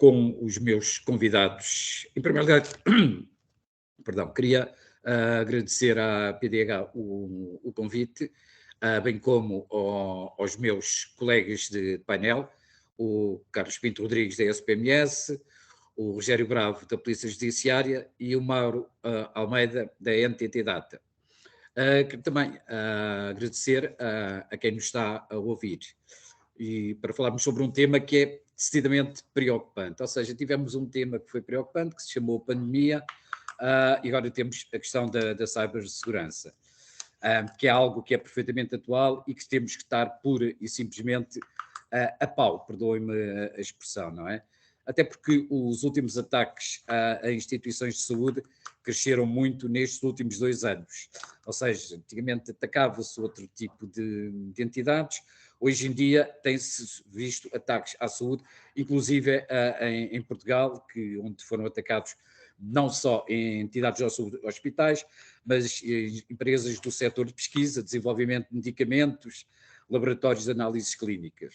com os meus convidados. Em primeiro lugar, perdão, queria agradecer à PDH o convite, bem como aos meus colegas de painel, o Carlos Pinto Rodrigues, da SPMS, o Rogério Bravo, da Polícia Judiciária, e o Mauro Almeida, da NTT Data. Quero também agradecer a quem nos está a ouvir, e para falarmos sobre um tema que é decididamente preocupante. Ou seja, tivemos um tema que foi preocupante, que se chamou pandemia, e agora temos a questão da cibersegurança, que é algo que é perfeitamente atual e que temos que estar pura e simplesmente a pau, perdoem-me a expressão, não é? Até porque os últimos ataques a instituições de saúde cresceram muito nestes últimos 2 anos. Ou seja, antigamente atacava-se outro tipo de entidades, hoje em dia tem-se visto ataques à saúde, inclusive em Portugal, onde foram atacados não só em entidades de saúde, hospitais, mas empresas do setor de pesquisa, desenvolvimento de medicamentos, laboratórios de análises clínicas.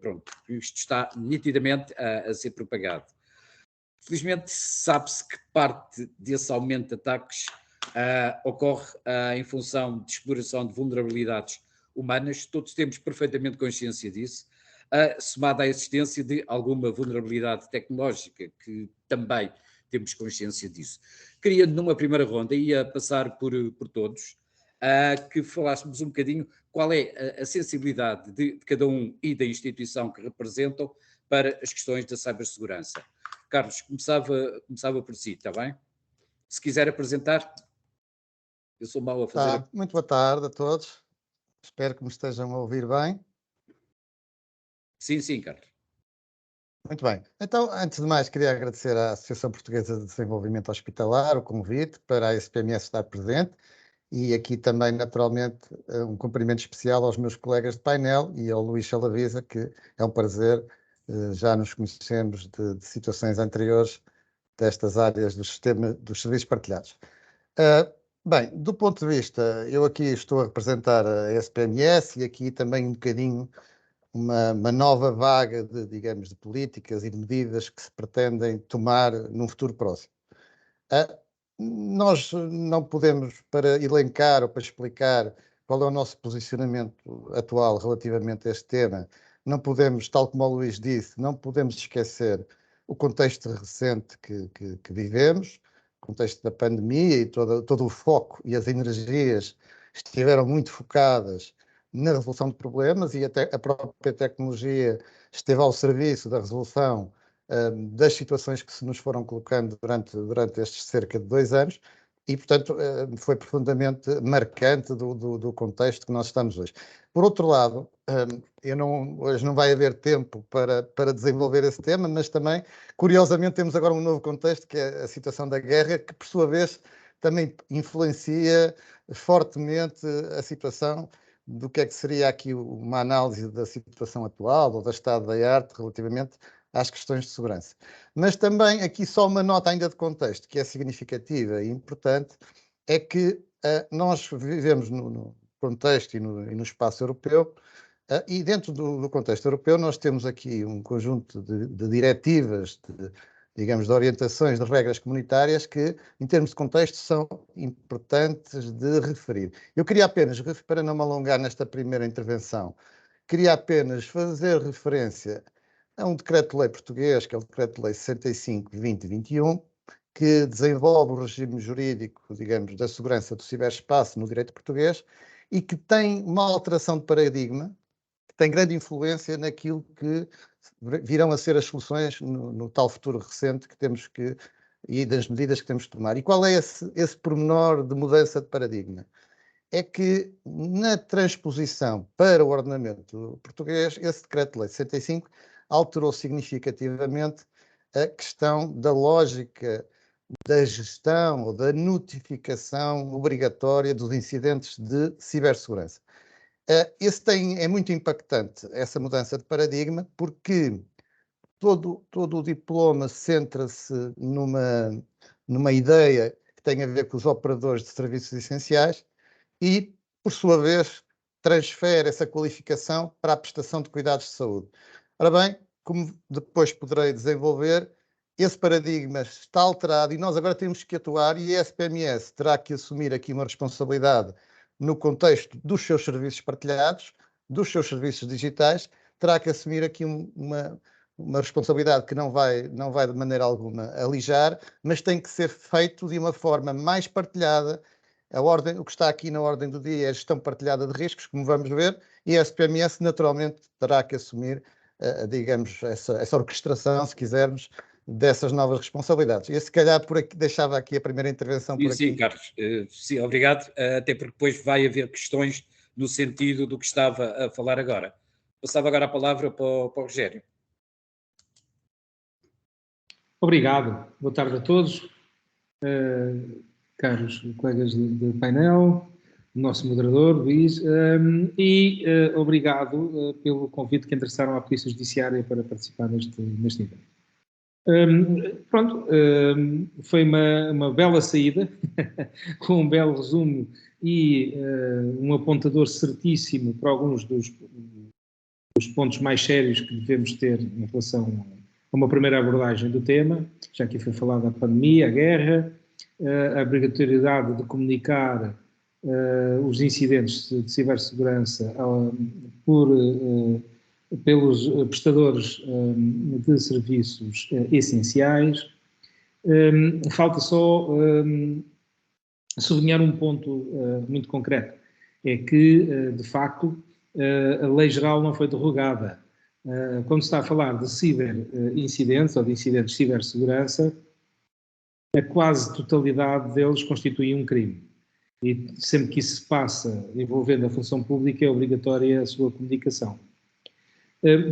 Pronto, isto está nitidamente a ser propagado. Felizmente sabe-se que parte desse aumento de ataques ocorre em função de exploração de vulnerabilidades humanas. Todos temos perfeitamente consciência disso, somada à existência de alguma vulnerabilidade tecnológica, que também temos consciência disso. Queria, numa primeira ronda, ia passar por todos, que falássemos um bocadinho qual é a sensibilidade de cada um e da instituição que representam para as questões da cibersegurança. Carlos, começava por si, está bem? Se quiser apresentar, eu sou mau a fazer... Muito boa tarde a todos, espero que me estejam a ouvir bem. Sim, Carlos. Muito bem, então, antes de mais, queria agradecer à Associação Portuguesa de Desenvolvimento Hospitalar o convite para a SPMS estar presente e aqui também, naturalmente, um cumprimento especial aos meus colegas de painel e ao Luís Salavisa, que é um prazer, já nos conhecemos de situações anteriores destas áreas dos serviços partilhados. Bem, do ponto de vista, eu aqui estou a representar a SPMS e aqui também um bocadinho uma nova vaga digamos, de políticas e de medidas que se pretendem tomar num futuro próximo. Nós não podemos, para elencar ou para explicar qual é o nosso posicionamento atual relativamente a este tema, não podemos, tal como o Luís disse, não podemos esquecer o contexto recente que vivemos, o contexto da pandemia e todo o foco e as energias estiveram muito focadas na resolução de problemas e até a própria tecnologia esteve ao serviço da resolução das situações que se nos foram colocando durante estes cerca de 2 anos e, portanto, foi profundamente marcante do contexto que nós estamos hoje. Por outro lado, hoje não vai haver tempo para desenvolver esse tema, mas também, curiosamente, temos agora um novo contexto, que é a situação da guerra, que, por sua vez, também influencia fortemente a situação do que é que seria aqui uma análise da situação atual ou do estado da arte relativamente às questões de segurança. Mas também aqui só uma nota ainda de contexto, que é significativa e importante, é que nós vivemos no contexto e no espaço europeu, e dentro do contexto europeu nós temos aqui um conjunto de diretivas, digamos, de orientações, de regras comunitárias que, em termos de contexto, são importantes de referir. Eu queria apenas, para não me alongar nesta primeira intervenção, queria apenas fazer referência a um decreto-lei português, que é o Decreto-Lei 65/2021, que desenvolve o regime jurídico, digamos, da segurança do ciberespaço no direito português e que tem uma alteração de paradigma, que tem grande influência naquilo que virão a ser as soluções no tal futuro recente que temos e das medidas que temos de tomar. E qual é esse pormenor de mudança de paradigma? É que na transposição para o ordenamento português, esse Decreto-Lei 65 alterou significativamente a questão da lógica da gestão ou da notificação obrigatória dos incidentes de cibersegurança. É muito impactante, essa mudança de paradigma, porque todo o diploma centra-se numa ideia que tem a ver com os operadores de serviços essenciais e, por sua vez, transfere essa qualificação para a prestação de cuidados de saúde. Ora bem, como depois poderei desenvolver, esse paradigma está alterado e nós agora temos que atuar, e a SPMS terá que assumir aqui uma responsabilidade no contexto dos seus serviços partilhados, dos seus serviços digitais, terá que assumir aqui uma responsabilidade que não vai de maneira alguma alijar, mas tem que ser feito de uma forma mais partilhada. O que está aqui na ordem do dia é a gestão partilhada de riscos, como vamos ver, e a SPMS naturalmente terá que assumir, digamos, essa orquestração, se quisermos, dessas novas responsabilidades. E se calhar por aqui, deixava aqui a primeira intervenção por aqui. Sim, Carlos, sim, obrigado, até porque depois vai haver questões no sentido do que estava a falar agora. Passava agora a palavra para o Rogério. Obrigado, boa tarde a todos, caros colegas de painel, nosso moderador, Luís, e obrigado pelo convite que endereçaram à Polícia Judiciária para participar neste evento. Foi uma bela saída, com um belo resumo e um apontador certíssimo para alguns dos pontos mais sérios que devemos ter em relação a uma primeira abordagem do tema. Já aqui foi falado a pandemia, a guerra, a obrigatoriedade de comunicar os incidentes de cibersegurança pelos prestadores de serviços essenciais. Falta só sublinhar um ponto muito concreto, é que, de facto, a lei geral não foi derrogada. Quando se está a falar de ciberincidentes ou de incidentes de cibersegurança, a quase totalidade deles constitui um crime. E sempre que isso se passa envolvendo a função pública, é obrigatória a sua comunicação.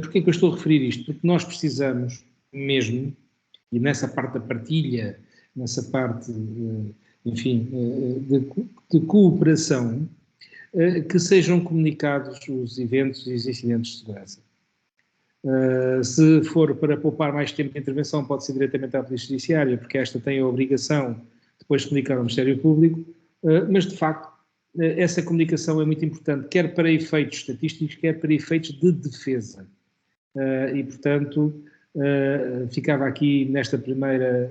Porquê é que eu estou a referir isto? Porque nós precisamos mesmo, e nessa parte da partilha, nessa parte, enfim, de cooperação, que sejam comunicados os eventos e os incidentes de segurança. Se for para poupar mais tempo de intervenção, pode ser diretamente à Polícia Judiciária, porque esta tem a obrigação de depois comunicar ao Ministério Público, mas de facto essa comunicação é muito importante, quer para efeitos estatísticos, quer para efeitos de defesa. E portanto ficava aqui nesta primeira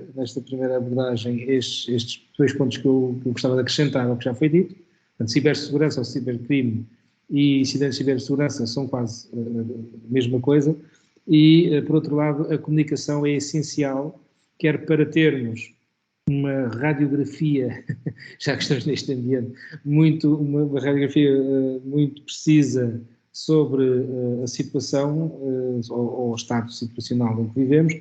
abordagem estes dois pontos que eu gostava de acrescentar ao que já foi dito. Portanto, cibersegurança ou cibercrime e incidentes de cibersegurança são quase a mesma coisa, e, por outro lado, a comunicação é essencial, quer para termos uma radiografia, já que estamos neste ambiente, uma radiografia muito precisa sobre a situação ou o estado situacional em que vivemos,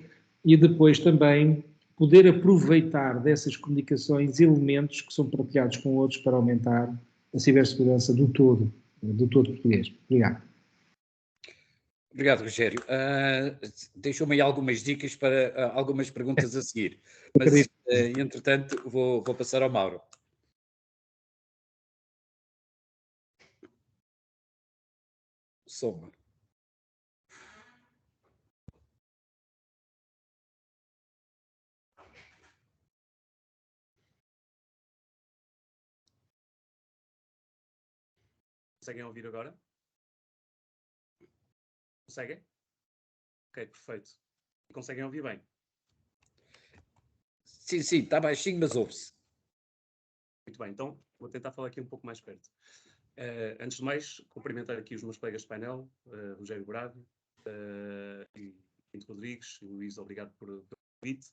e depois também poder aproveitar dessas comunicações elementos que são partilhados com outros para aumentar a cibersegurança do todo português. Obrigado. Obrigado, Rogério. Deixou-me aí algumas dicas para algumas perguntas a seguir, mas entretanto vou passar ao Mauro. Soma. Conseguem ouvir agora? Conseguem? Ok, perfeito. Conseguem ouvir bem? Sim, está baixinho, mas ouve-se. Muito bem, então vou tentar falar aqui um pouco mais perto. Antes de mais, cumprimentar aqui os meus colegas de painel, Rogério Brado e Pinto Rodrigues, e Luís, obrigado pelo convite.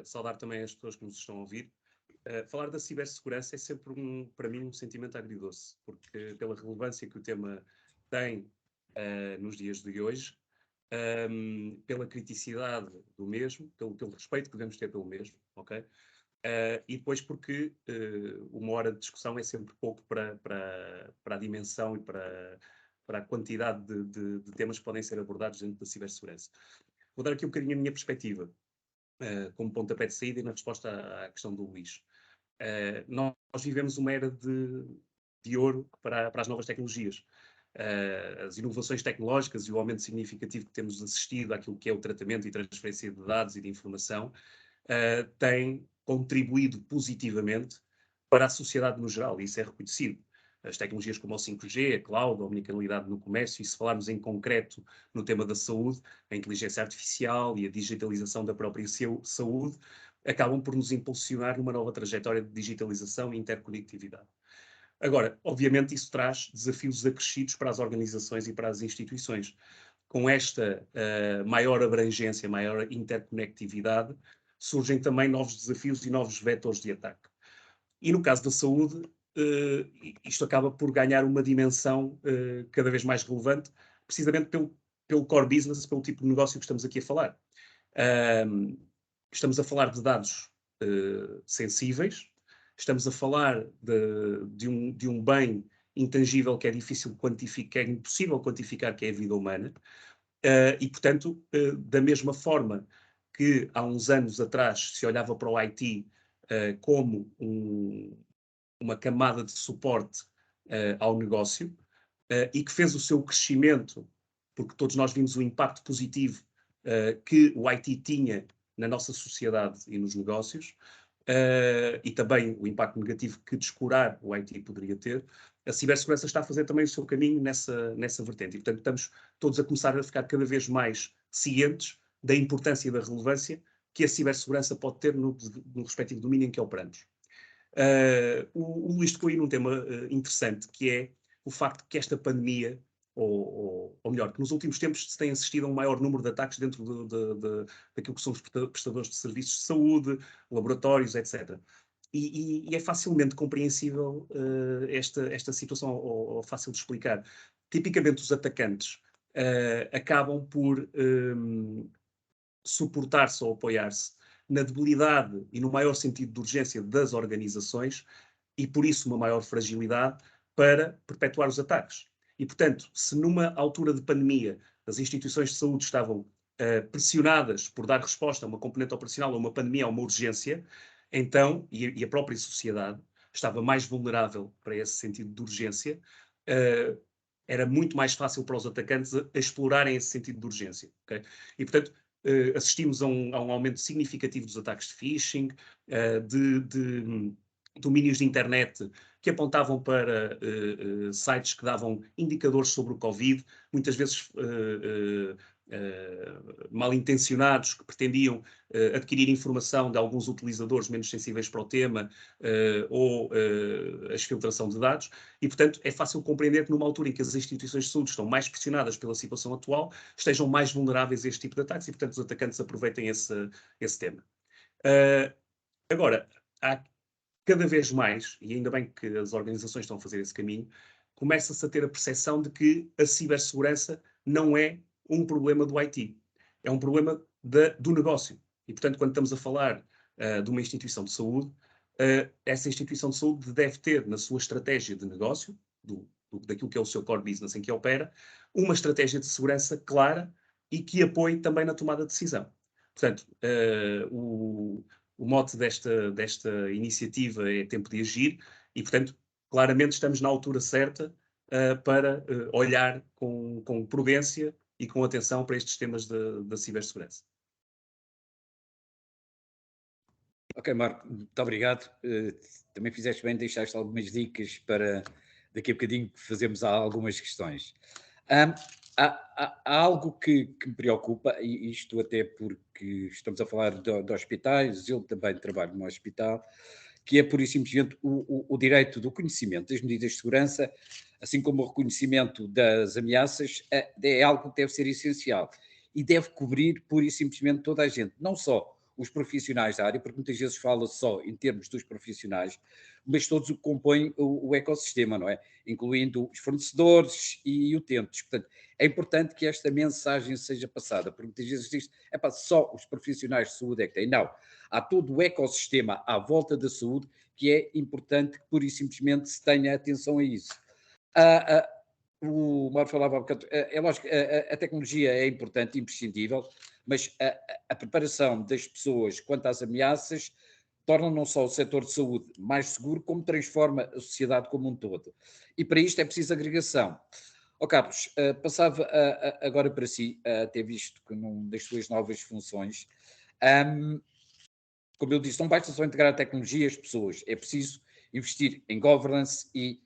Saudar também as pessoas que nos estão a ouvir. Falar da cibersegurança é sempre, para mim, um sentimento agridoce, porque pela relevância que o tema tem nos dias de hoje, pela criticidade do mesmo, pelo respeito que devemos ter pelo mesmo, ok? E depois porque uma hora de discussão é sempre pouco para a dimensão e para a quantidade de temas que podem ser abordados dentro da cibersegurança. Vou dar aqui um bocadinho a minha perspectiva, como pontapé de saída e na resposta à questão do Luís. Nós vivemos uma era de ouro para as novas tecnologias. As inovações tecnológicas e o aumento significativo que temos assistido àquilo que é o tratamento e transferência de dados e de informação têm contribuído positivamente para a sociedade no geral, e isso é reconhecido. as tecnologias como o 5G, a cloud, a omnicanalidade no comércio, e se falarmos em concreto no tema da saúde, a inteligência artificial e a digitalização da própria saúde, acabam por nos impulsionar numa nova trajetória de digitalização e interconectividade. Agora, obviamente, isso traz desafios acrescidos para as organizações e para as instituições. Com esta maior abrangência, maior interconectividade, surgem também novos desafios e novos vetores de ataque. E no caso da saúde, isto acaba por ganhar uma dimensão cada vez mais relevante, precisamente pelo core business, pelo tipo de negócio que estamos aqui a falar. Estamos a falar de dados sensíveis, estamos a falar de um bem intangível que é difícil quantificar, que é impossível quantificar, que é a vida humana, e, portanto, da mesma forma que há uns anos atrás se olhava para o IT como uma camada de suporte ao negócio, e que fez o seu crescimento, porque todos nós vimos o impacto positivo que o IT tinha na nossa sociedade e nos negócios, e também o impacto negativo que descurar o IT poderia ter. A cibersegurança está a fazer também o seu caminho nessa vertente. E, portanto, estamos todos a começar a ficar cada vez mais cientes da importância e da relevância que a cibersegurança pode ter no respectivo domínio em que operamos. O Luís tocou aí num tema interessante, que é o facto de que esta pandemia, ou melhor, que nos últimos tempos se tem assistido a um maior número de ataques dentro daquilo que são os prestadores de serviços de saúde, laboratórios, etc. E é facilmente compreensível esta situação, ou fácil de explicar. Tipicamente, os atacantes acabam por suportar-se ou apoiar-se na debilidade e no maior sentido de urgência das organizações, e por isso uma maior fragilidade para perpetuar os ataques. E, portanto, se numa altura de pandemia as instituições de saúde estavam pressionadas por dar resposta a uma componente operacional, a uma pandemia, a uma urgência, então, e a própria sociedade estava mais vulnerável para esse sentido de urgência, era muito mais fácil para os atacantes a explorarem esse sentido de urgência. Okay? E, portanto, assistimos a um aumento significativo dos ataques de phishing, de domínios de internet que apontavam para sites que davam indicadores sobre o Covid, muitas vezes mal intencionados, que pretendiam adquirir informação de alguns utilizadores menos sensíveis para o tema, ou a exfiltração de dados, e, portanto, é fácil compreender que numa altura em que as instituições de saúde estão mais pressionadas pela situação atual, estejam mais vulneráveis a este tipo de ataques, e, portanto, os atacantes aproveitem esse tema. Agora, há cada vez mais, e ainda bem que as organizações estão a fazer esse caminho, começa-se a ter a percepção de que a cibersegurança não é um problema do IT, é um problema do negócio. E, portanto, quando estamos a falar de uma instituição de saúde, essa instituição de saúde deve ter na sua estratégia de negócio, daquilo que é o seu core business em que opera, uma estratégia de segurança clara e que apoie também na tomada de decisão. Portanto, o mote desta iniciativa é tempo de agir e, portanto, claramente estamos na altura certa para olhar com prudência e com atenção para estes temas da cibersegurança. Ok, Marco, muito obrigado. Também fizeste bem, deixaste algumas dicas para daqui a bocadinho fazermos algumas questões. Há algo que me preocupa, e isto até porque estamos a falar de hospitais, eu também trabalho num hospital, que é pura e simplesmente o direito do conhecimento das medidas de segurança, assim como o reconhecimento das ameaças, é algo que deve ser essencial e deve cobrir pura e simplesmente toda a gente, não só os profissionais da área, porque muitas vezes fala só em termos dos profissionais, mas todos o que compõem o ecossistema, não é? Incluindo os fornecedores e utentes. Portanto, é importante que esta mensagem seja passada, porque muitas vezes diz, só os profissionais de saúde é que têm. Não, há todo o ecossistema à volta da saúde que é importante que pura e simplesmente se tenha atenção a isso. O Mário falava há bocado, é lógico, a tecnologia é importante, imprescindível, mas a preparação das pessoas quanto às ameaças torna não só o setor de saúde mais seguro, como transforma a sociedade como um todo. E para isto é preciso agregação. Carlos, passava agora para si, ter visto que numa das suas novas funções, como eu disse, não basta só integrar a tecnologia e as pessoas, é preciso investir em governance e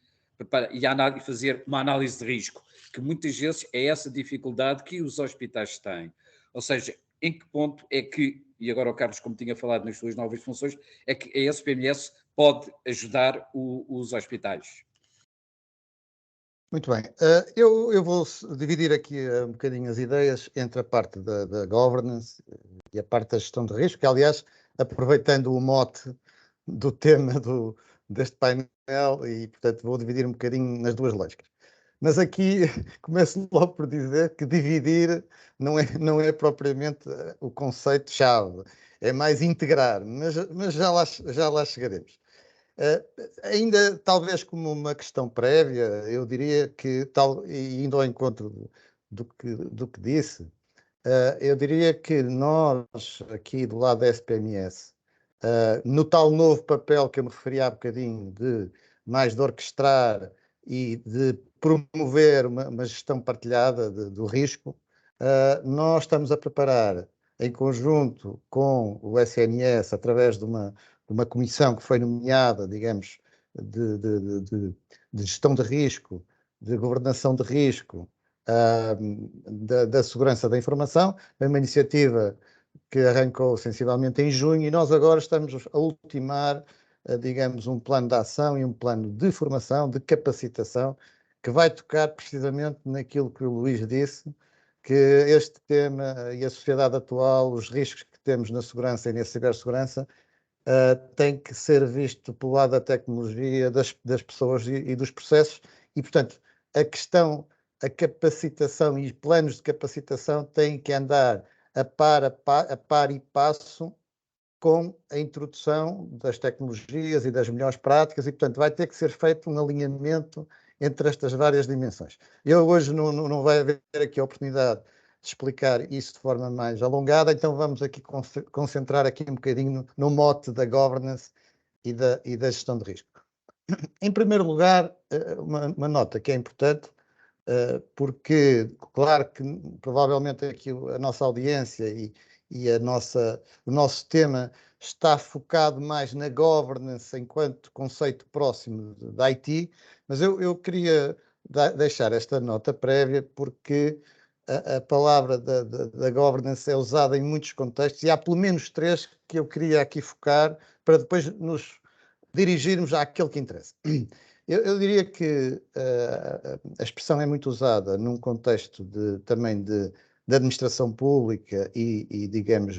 e fazer uma análise de risco, que muitas vezes é essa dificuldade que os hospitais têm. Ou seja, em que ponto é que, e agora o Carlos, como tinha falado nas suas novas funções, é que a SPMS pode ajudar os hospitais? Muito bem. Eu vou dividir aqui um bocadinho as ideias entre a parte da governance e a parte da gestão de risco, que, aliás, aproveitando o mote do tema deste painel, e, portanto, vou dividir um bocadinho nas duas lógicas. Mas aqui começo logo por dizer que dividir não é propriamente o conceito-chave, é mais integrar, mas já lá chegaremos. Ainda talvez como uma questão prévia, eu diria que, e indo ao encontro do que disse, eu diria que nós, aqui do lado da SPMS, no tal novo papel que eu me referi há bocadinho, mais de orquestrar e de promover uma gestão partilhada do risco, nós estamos a preparar, em conjunto com o SNS, através de uma comissão que foi nomeada, digamos, de gestão de risco, de governação de risco, da segurança da informação, é uma iniciativa que arrancou sensivelmente em junho e nós agora estamos a ultimar, digamos, um plano de ação e um plano de formação, de capacitação, que vai tocar precisamente naquilo que o Luís disse, que este tema e a sociedade atual, os riscos que temos na segurança e na cibersegurança, tem que ser visto pelo lado da tecnologia, das pessoas e dos processos, e, portanto, a capacitação e planos de capacitação têm que andar a par e passo com a introdução das tecnologias e das melhores práticas, e, portanto, vai ter que ser feito um alinhamento entre estas várias dimensões. Eu hoje não vai haver aqui a oportunidade de explicar isso de forma mais alongada, então vamos aqui concentrar aqui um bocadinho no mote da governance e da gestão de risco. Em primeiro lugar, uma nota que é importante, porque, claro que provavelmente aqui a nossa audiência e o nosso tema está focado mais na governance enquanto conceito próximo da IT, mas eu queria deixar esta nota prévia porque a palavra da governance é usada em muitos contextos e há pelo menos 3 que eu queria aqui focar para depois nos dirigirmos àquele que interessa. Eu diria que a expressão é muito usada num contexto também de administração pública e, digamos,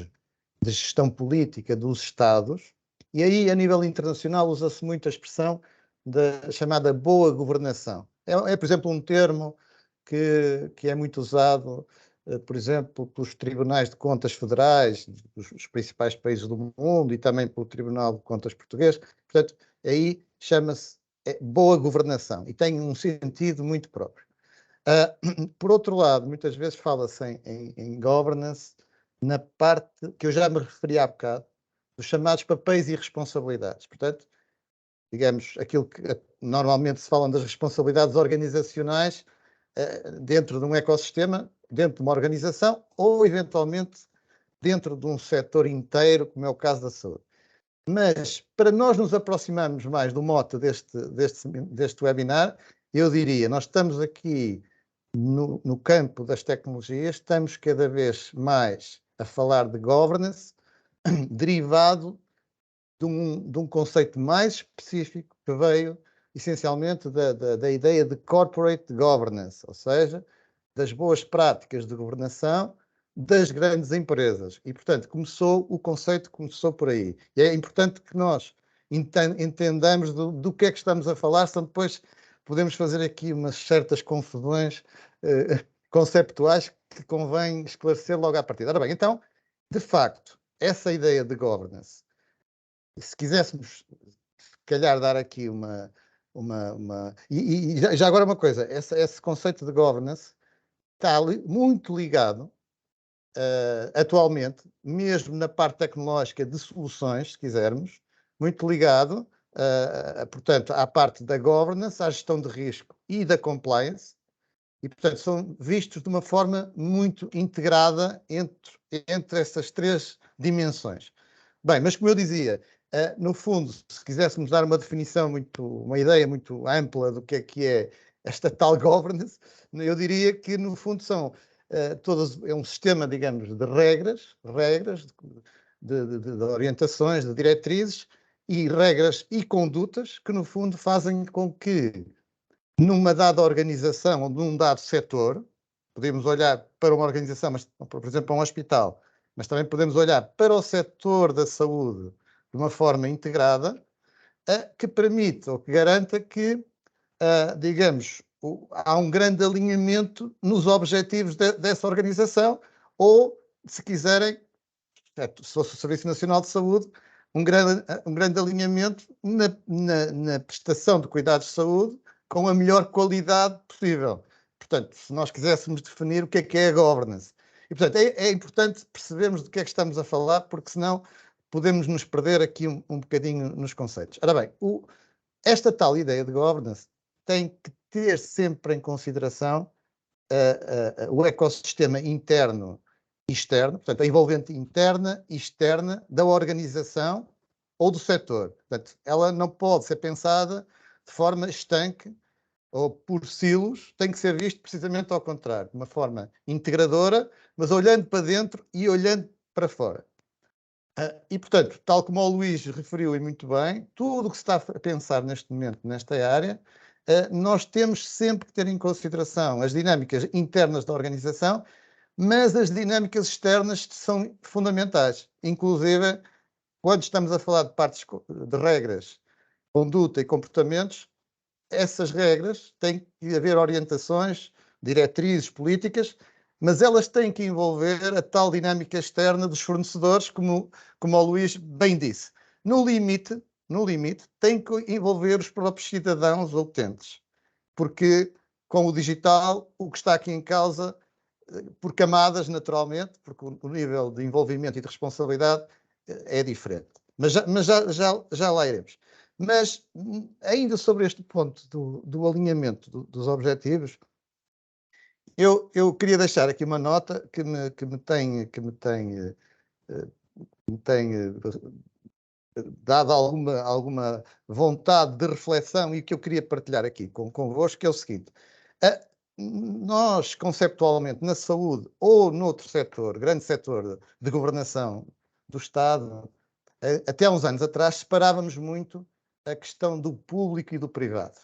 de gestão política dos Estados, e aí, a nível internacional, usa-se muito a expressão da chamada boa governação. Por exemplo, um termo que é muito usado, por exemplo, pelos tribunais de contas federais dos principais países do mundo e também pelo Tribunal de Contas português. Portanto, aí chama-se boa governação e tem um sentido muito próprio. Por outro lado, muitas vezes fala-se em governance na parte que eu já me referi há bocado, dos chamados papéis e responsabilidades. Portanto, digamos, aquilo que normalmente se fala das responsabilidades organizacionais dentro de um ecossistema, dentro de uma organização ou, eventualmente, dentro de um setor inteiro, como é o caso da saúde. Mas, para nós nos aproximarmos mais do mote deste webinar, eu diria, nós estamos aqui no campo das tecnologias, estamos cada vez mais a falar de governance, derivado de um conceito mais específico que veio, essencialmente, da ideia de corporate governance, ou seja, das boas práticas de governação das grandes empresas. E, portanto, o conceito começou por aí. E é importante que nós entendamos do que é que estamos a falar, senão depois podemos fazer aqui umas certas confusões conceptuais que convém esclarecer logo à partida. Ora bem, então, de facto, essa ideia de governance, se quiséssemos, se calhar, dar aqui E já agora uma coisa, esse conceito de governance está muito ligado, atualmente, mesmo na parte tecnológica de soluções, se quisermos, muito ligado, portanto, à parte da governance, à gestão de risco e da compliance, e, portanto, são vistos de uma forma muito integrada entre essas 3 dimensões. Bem, mas como eu dizia, No fundo, se quiséssemos dar uma definição uma ideia muito ampla do que é esta tal governance, eu diria que, no fundo, é um sistema, digamos, de regras, de orientações, de diretrizes e regras e condutas que, no fundo, fazem com que, numa dada organização ou num dado setor, podemos olhar para uma organização, mas, por exemplo, para um hospital, mas também podemos olhar para o setor da saúde de uma forma integrada, que permite ou que garanta que, digamos, há um grande alinhamento nos objetivos dessa organização, ou, se quiserem, se fosse o Serviço Nacional de Saúde, um grande alinhamento na prestação de cuidados de saúde com a melhor qualidade possível. Portanto, se nós quiséssemos definir o que é a governance. E, portanto, é importante percebermos do que é que estamos a falar, porque senão podemos nos perder aqui um bocadinho nos conceitos. Ora bem, esta tal ideia de governance tem que ter sempre em consideração o ecossistema interno e externo, portanto, a envolvente interna e externa da organização ou do setor. Portanto, ela não pode ser pensada de forma estanque ou por silos, tem que ser visto precisamente ao contrário, de uma forma integradora, mas olhando para dentro e olhando para fora. E, portanto, tal como o Luís referiu e muito bem, tudo o que se está a pensar neste momento, nesta área, nós temos sempre que ter em consideração as dinâmicas internas da organização, mas as dinâmicas externas são fundamentais. Inclusive, quando estamos a falar de partes de regras, conduta e comportamentos, essas regras têm que haver orientações, diretrizes políticas, mas elas têm que envolver a tal dinâmica externa dos fornecedores, como o Luís bem disse. No limite, tem que envolver os próprios cidadãos ou utentes, porque com o digital, o que está aqui em causa, por camadas, naturalmente, porque o nível de envolvimento e de responsabilidade é diferente. Mas já lá iremos. Mas, ainda sobre este ponto do alinhamento dos objetivos, eu queria deixar aqui uma nota que me tem dado alguma vontade de reflexão e que eu queria partilhar aqui convosco, que é o seguinte. Nós, conceptualmente, na saúde ou noutro setor, grande setor de governação do Estado, até há uns anos atrás, separávamos muito a questão do público e do privado.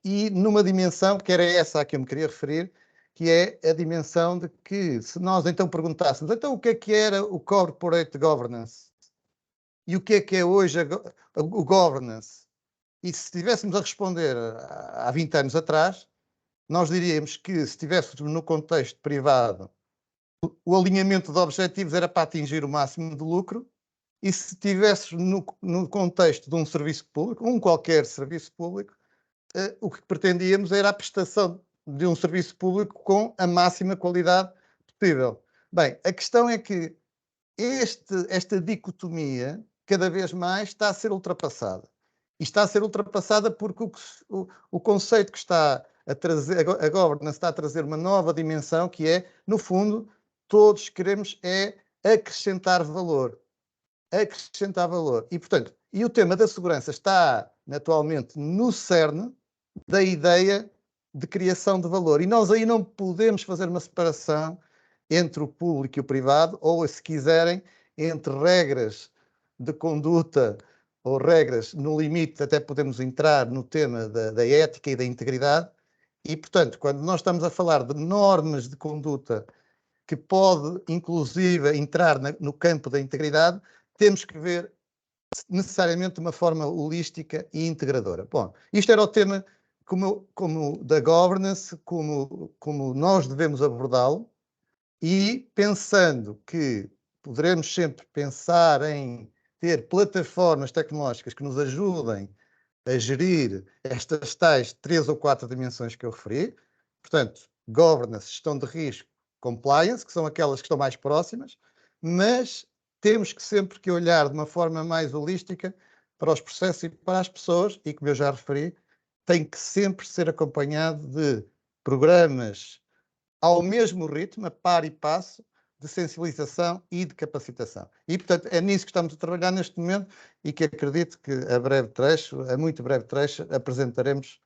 E numa dimensão, que era essa a que eu me queria referir, que é a dimensão de que, se nós então perguntássemos, então o que era o corporate governance? E o que é hoje o governance? E se estivéssemos a responder há 20 anos atrás, nós diríamos que, se estivéssemos no contexto privado, o alinhamento de objetivos era para atingir o máximo de lucro, e se estivéssemos no contexto de um serviço público, qualquer serviço público, o que pretendíamos era a prestação de um serviço público com a máxima qualidade possível. Bem, a questão é que esta dicotomia cada vez mais está a ser ultrapassada. E está a ser ultrapassada porque o conceito que está a trazer, a governance está a trazer uma nova dimensão, que é, no fundo, todos queremos acrescentar valor. Acrescentar valor. E, portanto, o tema da segurança está atualmente no cerne da ideia de criação de valor. E nós aí não podemos fazer uma separação entre o público e o privado, ou, se quiserem, entre regras de conduta ou regras, no limite, até podemos entrar no tema da ética e da integridade. E, portanto, quando nós estamos a falar de normas de conduta que pode, inclusive, entrar no campo da integridade, temos que ver necessariamente de uma forma holística e integradora. Bom, isto era o tema como da governance, como nós devemos abordá-lo, e pensando que poderemos sempre pensar em ter plataformas tecnológicas que nos ajudem a gerir estas tais 3 ou 4 dimensões que eu referi. Portanto, governance, gestão de risco, compliance, que são aquelas que estão mais próximas, mas temos que sempre que olhar de uma forma mais holística para os processos e para as pessoas, e como eu já referi, tem que sempre ser acompanhado de programas ao mesmo ritmo, a par e passo, de sensibilização e de capacitação. E, portanto, é nisso que estamos a trabalhar neste momento e que acredito que a muito breve trecho, apresentaremos.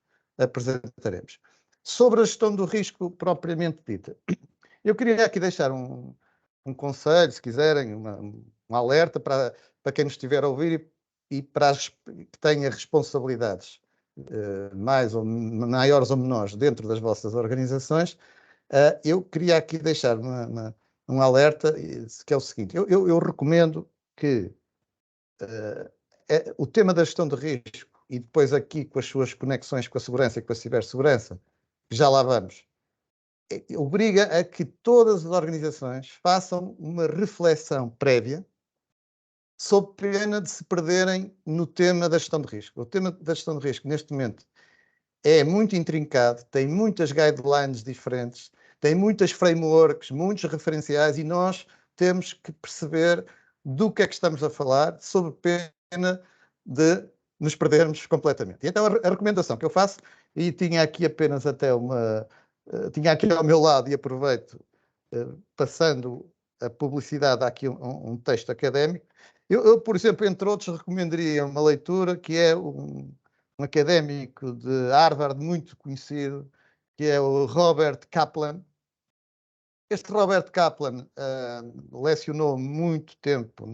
Sobre a gestão do risco propriamente dita, eu queria aqui deixar um conselho, se quiserem, um alerta para quem nos estiver a ouvir e para as que tenha responsabilidades maiores ou menores dentro das vossas organizações. Eu queria aqui deixar um alerta, que é o seguinte: eu recomendo que o tema da gestão de risco, e depois aqui com as suas conexões com a segurança e com a cibersegurança, que já lá vamos, obriga a que todas as organizações façam uma reflexão prévia sob pena de se perderem no tema da gestão de risco. O tema da gestão de risco, neste momento, é muito intrincado, tem muitas guidelines diferentes, tem muitas frameworks, muitos referenciais, e nós temos que perceber do que é que estamos a falar, sob pena de nos perdermos completamente. E então a recomendação que eu faço, e tinha aqui apenas até tinha aqui ao meu lado, e aproveito, passando a publicidade, há aqui um texto académico. Eu, por exemplo, entre outros, recomendaria uma leitura que é um académico de Harvard muito conhecido, que é o Robert Kaplan. Este Robert Kaplan lecionou muito tempo,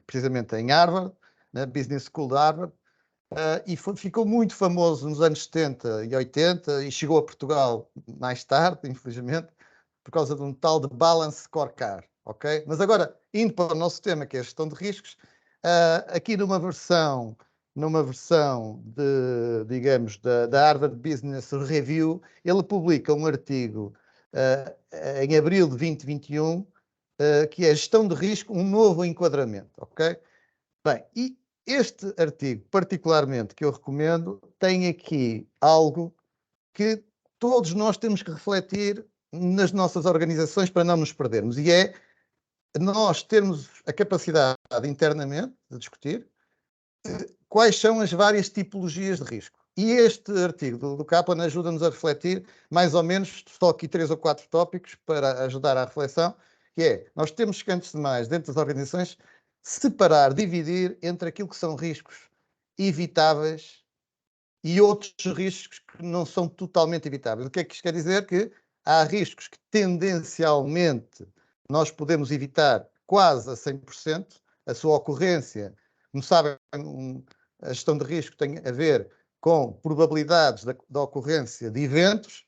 precisamente em Harvard, na Business School de Harvard, e ficou muito famoso nos anos 70 e 80 e chegou a Portugal mais tarde, infelizmente, por causa de um tal de Balance Scorecard, ok? Mas agora, indo para o nosso tema, que é a gestão de riscos, aqui numa versão de, digamos, da Harvard Business Review, ele publica um artigo em abril de 2021, que é Gestão de Risco, um novo enquadramento, ok? Bem, e este artigo, particularmente, que eu recomendo, tem aqui algo que todos nós temos que refletir nas nossas organizações para não nos perdermos, e é nós termos a capacidade internamente de discutir quais são as várias tipologias de risco. E este artigo do Kaplan ajuda-nos a refletir, mais ou menos, só aqui 3 ou 4 tópicos para ajudar à reflexão, que é, nós temos que, antes de mais, dentro das organizações, separar, dividir entre aquilo que são riscos evitáveis e outros riscos que não são totalmente evitáveis. O que é que isto quer dizer? Que há riscos que tendencialmente nós podemos evitar quase a 100%, a sua ocorrência, como sabem, a gestão de risco tem a ver com probabilidades da ocorrência de eventos,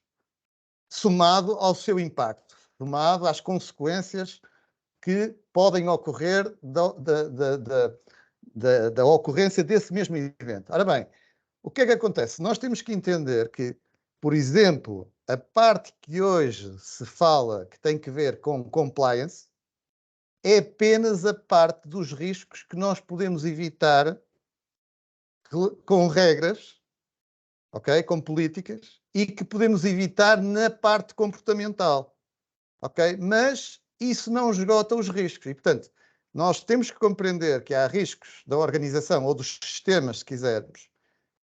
somado ao seu impacto, somado às consequências que podem ocorrer da ocorrência desse mesmo evento. Ora bem, o que é que acontece? Nós temos que entender que, por exemplo, a parte que hoje se fala que tem que ver com compliance é apenas a parte dos riscos que nós podemos evitar com regras, ok? Com políticas, e que podemos evitar na parte comportamental, ok? Mas isso não esgota os riscos e, portanto, nós temos que compreender que há riscos da organização ou dos sistemas, se quisermos,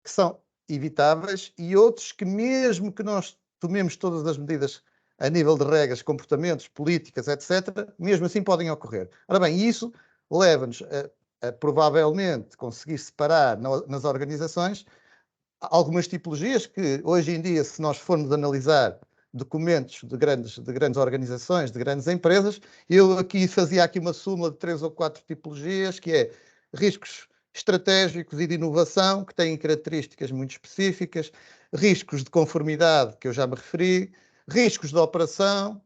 que são evitáveis e outros que, mesmo que nós tomemos todas as medidas a nível de regras, comportamentos, políticas, etc., mesmo assim podem ocorrer. Ora bem, isso leva-nos a provavelmente conseguir separar nas organizações algumas tipologias que, hoje em dia, se nós formos analisar documentos de grandes organizações, de grandes empresas, eu aqui fazia aqui uma súmula de 3 ou 4 tipologias, que é riscos estratégicos e de inovação, que têm características muito específicas, riscos de conformidade, que eu já me referi, riscos de operação,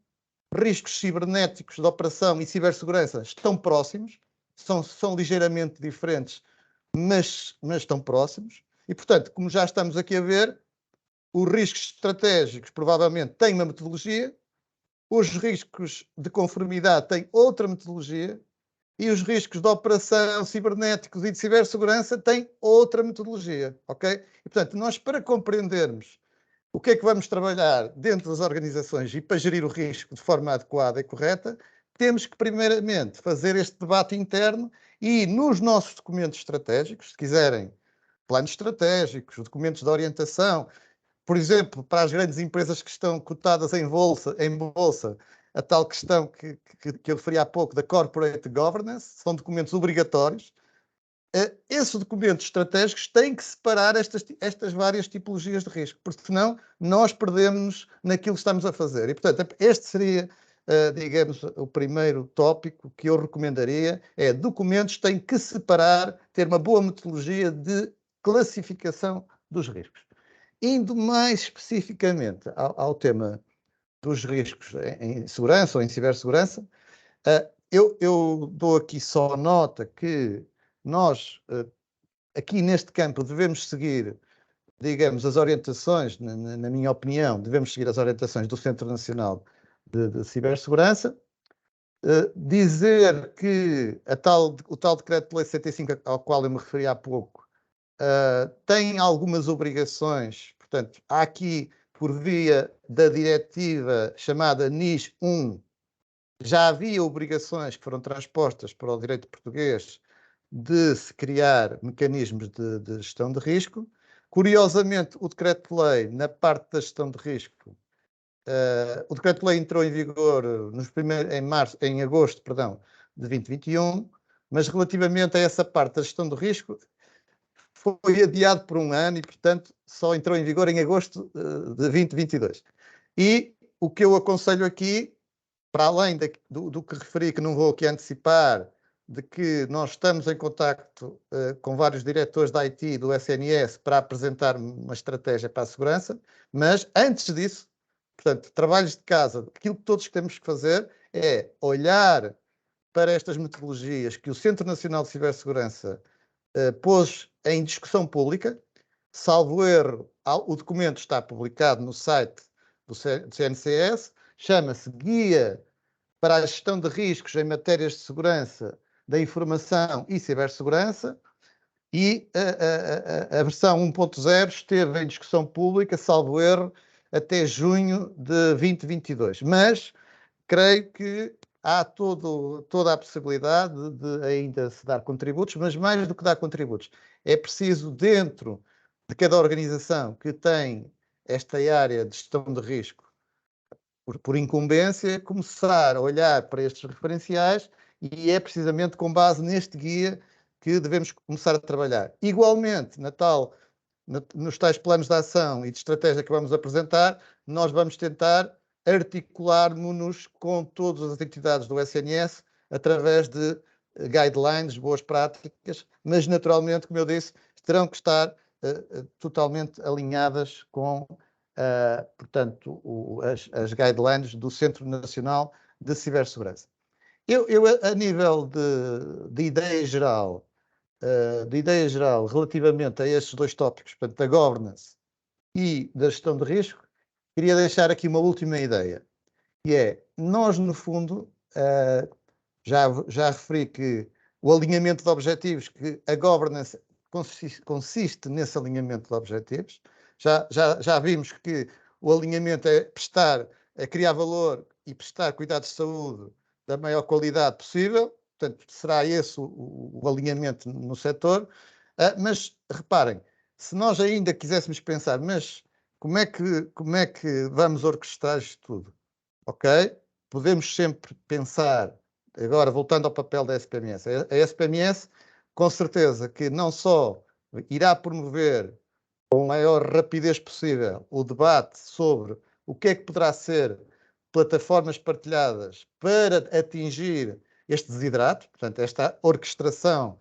riscos cibernéticos de operação e cibersegurança estão próximos, são ligeiramente diferentes, mas estão próximos. E, portanto, como já estamos aqui a ver, os riscos estratégicos provavelmente têm uma metodologia, os riscos de conformidade têm outra metodologia e os riscos de operação, cibernéticos e de cibersegurança têm outra metodologia, ok? E, portanto, nós, para compreendermos o que é que vamos trabalhar dentro das organizações e para gerir o risco de forma adequada e correta, temos que, primeiramente, fazer este debate interno e, nos nossos documentos estratégicos, se quiserem, planos estratégicos, documentos de orientação, por exemplo, para as grandes empresas que estão cotadas em bolsa, a tal questão que eu referi há pouco da corporate governance, são documentos obrigatórios. Esses documentos estratégicos têm que separar estas várias tipologias de risco, porque senão nós perdemos naquilo que estamos a fazer. E, portanto, este seria, digamos, o primeiro tópico que eu recomendaria, documentos têm que separar, ter uma boa metodologia de classificação dos riscos. Indo mais especificamente ao tema dos riscos em segurança ou em cibersegurança, eu dou aqui só nota que nós, aqui neste campo, devemos seguir, digamos, as orientações, na minha opinião, devemos seguir as orientações do Centro Nacional de Cibersegurança, dizer que o tal Decreto-Lei 65, ao qual eu me referi há pouco, tem algumas obrigações, portanto, há aqui, por via da diretiva chamada NIS 1, já havia obrigações que foram transpostas para o direito português de se criar mecanismos de gestão de risco. Curiosamente, o decreto-lei, na parte da gestão de risco, o decreto-lei entrou em vigor em agosto, de 2021, mas relativamente a essa parte da gestão de risco, foi adiado por um ano e, portanto, só entrou em vigor em agosto de 2022. E o que eu aconselho aqui, para além do que referi, que não vou aqui antecipar, de que nós estamos em contacto com vários diretores da IT do SNS para apresentar uma estratégia para a segurança, mas antes disso, portanto, trabalhos de casa, aquilo que todos temos que fazer é olhar para estas metodologias que o Centro Nacional de Cibersegurança pôs em discussão pública. Salvo erro, o documento está publicado no site do CNCS, chama-se Guia para a Gestão de Riscos em Matérias de Segurança da Informação e Cibersegurança, e a versão 1.0 esteve em discussão pública, salvo erro, até junho de 2022. Mas creio que há toda a possibilidade de ainda se dar contributos, mas mais do que dar contributos, é preciso, dentro de cada organização que tem esta área de gestão de risco, por incumbência, começar a olhar para estes referenciais, e é precisamente com base neste guia que devemos começar a trabalhar. Igualmente, nos tais planos de ação e de estratégia que vamos apresentar, nós vamos tentar articular-nos com todas as entidades do SNS através de guidelines, boas práticas, mas naturalmente, como eu disse, terão que estar totalmente alinhadas com, portanto, as guidelines do Centro Nacional de Cibersegurança. Eu a nível de ideia geral, relativamente a estes dois tópicos, portanto, da governance e da gestão de risco, queria deixar aqui uma última ideia, que é, nós, no fundo, já referi que o alinhamento de objetivos, que a governance consiste nesse alinhamento de objetivos. Já vimos que o alinhamento é criar valor e prestar cuidados de saúde da maior qualidade possível. Portanto, será esse o alinhamento no setor. Mas, reparem, se nós ainda quiséssemos pensar, mas como é que vamos orquestrar isto tudo? Ok? Podemos sempre pensar, agora voltando ao papel da SPMS, a SPMS, com certeza que não só irá promover com a maior rapidez possível o debate sobre o que é que poderá ser plataformas partilhadas para atingir este desidrato, portanto, esta orquestração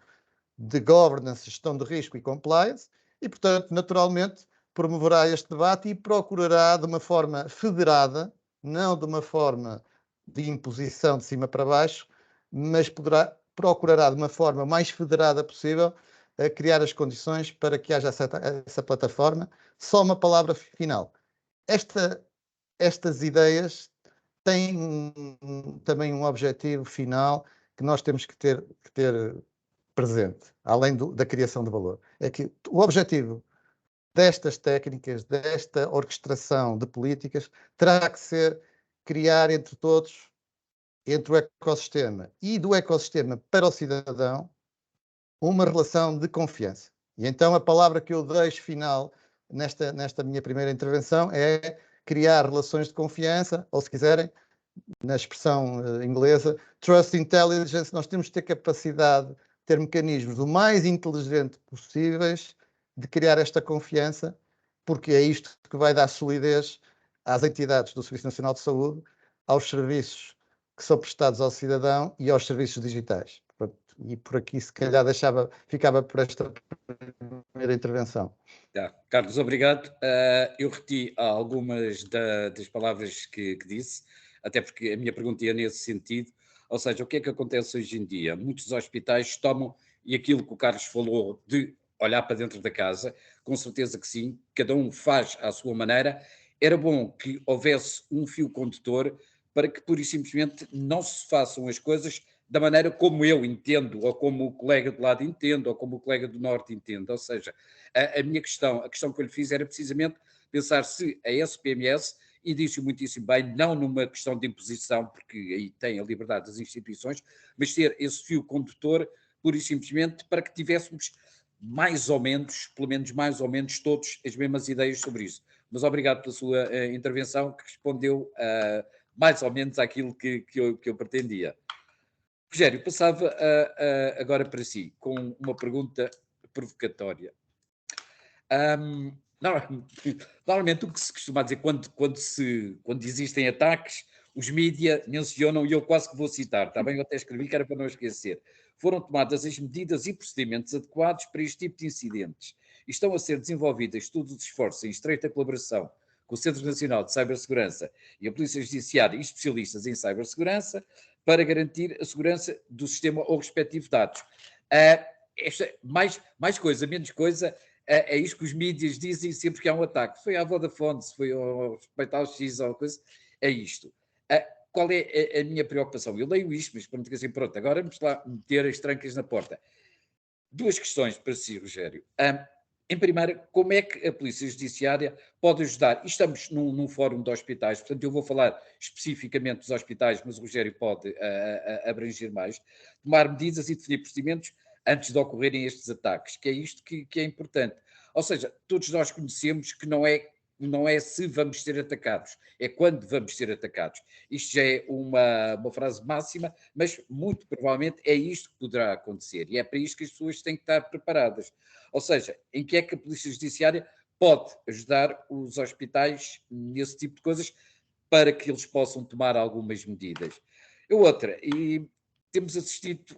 de governance, gestão de risco e compliance, e, portanto, naturalmente, promoverá este debate e procurará de uma forma federada, não de uma forma de imposição de cima para baixo, mas procurará de uma forma mais federada possível criar as condições para que haja essa plataforma. Só uma palavra final. Estas ideias têm também um objetivo final que nós temos que ter presente, além da criação de valor. É que o objetivo destas técnicas, desta orquestração de políticas, terá que ser criar entre todos, entre o ecossistema e do ecossistema para o cidadão, uma relação de confiança. E então a palavra que eu deixo final nesta minha primeira intervenção é criar relações de confiança, ou se quiserem, na expressão inglesa, trust intelligence, nós temos que ter capacidade, ter mecanismos o mais inteligente possíveis de criar esta confiança, porque é isto que vai dar solidez às entidades do Serviço Nacional de Saúde, aos serviços que são prestados ao cidadão e aos serviços digitais. E por aqui, se calhar, ficava por esta primeira intervenção. Carlos, obrigado. Eu reti algumas das palavras que disse, até porque a minha pergunta ia nesse sentido. Ou seja, o que é que acontece hoje em dia? Muitos hospitais tomam, e aquilo que o Carlos falou de olhar para dentro da casa, com certeza que sim, cada um faz à sua maneira. Era bom que houvesse um fio condutor para que pura e simplesmente não se façam as coisas da maneira como eu entendo, ou como o colega do lado entende, ou como o colega do norte entende. Ou seja, a minha questão, a questão que eu lhe fiz era precisamente pensar se a SPMS, e disse-o muitíssimo bem, não numa questão de imposição, porque aí tem a liberdade das instituições, mas ter esse fio condutor, pura e simplesmente, para que tivéssemos mais ou menos, pelo menos mais ou menos, todos as mesmas ideias sobre isso. Mas obrigado pela sua intervenção, que respondeu mais ou menos àquilo que eu pretendia. Rogério, passava agora para si, com uma pergunta provocatória. Normalmente o que se costuma dizer quando existem ataques, os mídia mencionam, e eu quase que vou citar, está bem? Eu até escrevi que era para não esquecer. Foram tomadas as medidas e procedimentos adequados para este tipo de incidentes. E estão a ser desenvolvidas todos os esforços em estreita colaboração com o Centro Nacional de Cibersegurança e a Polícia Judiciária e especialistas em cibersegurança para garantir a segurança do sistema ou respectivo dados. Mais coisa, menos coisa, é isto que os mídias dizem sempre que há um ataque. Foi à Vodafone, se foi ao Hospital X ou coisa, é isto. Qual é a minha preocupação? Eu leio isto, mas pronto, assim, pronto, agora vamos lá meter as trancas na porta. Duas questões para si, Rogério. Em primeiro, como é que a Polícia Judiciária pode ajudar? E estamos num fórum de hospitais, portanto eu vou falar especificamente dos hospitais, mas o Rogério pode abranger mais. Tomar medidas e definir procedimentos antes de ocorrerem estes ataques, que é isto que é importante. Ou seja, todos nós conhecemos que não é se vamos ser atacados, é quando vamos ser atacados. Isto já é uma frase máxima, mas muito provavelmente é isto que poderá acontecer, e é para isto que as pessoas têm que estar preparadas. Ou seja, em que é que a Polícia Judiciária pode ajudar os hospitais nesse tipo de coisas para que eles possam tomar algumas medidas. Outra, e temos assistido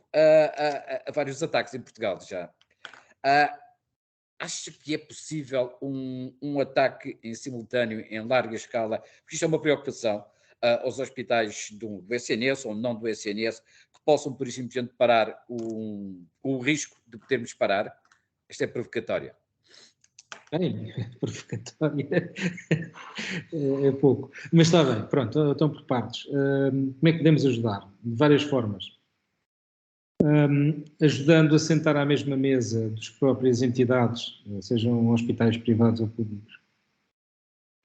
a vários ataques em Portugal já. Acha que é possível um ataque em simultâneo, em larga escala, porque isto é uma preocupação aos hospitais do SNS ou não do SNS, que possam, por exemplo, parar o risco de podermos parar? Esta é provocatória. Bem, provocatória é pouco. Mas está bem, pronto, estão por partes. Como é que podemos ajudar? De várias formas. Ajudando a sentar à mesma mesa das próprias entidades, sejam hospitais privados ou públicos,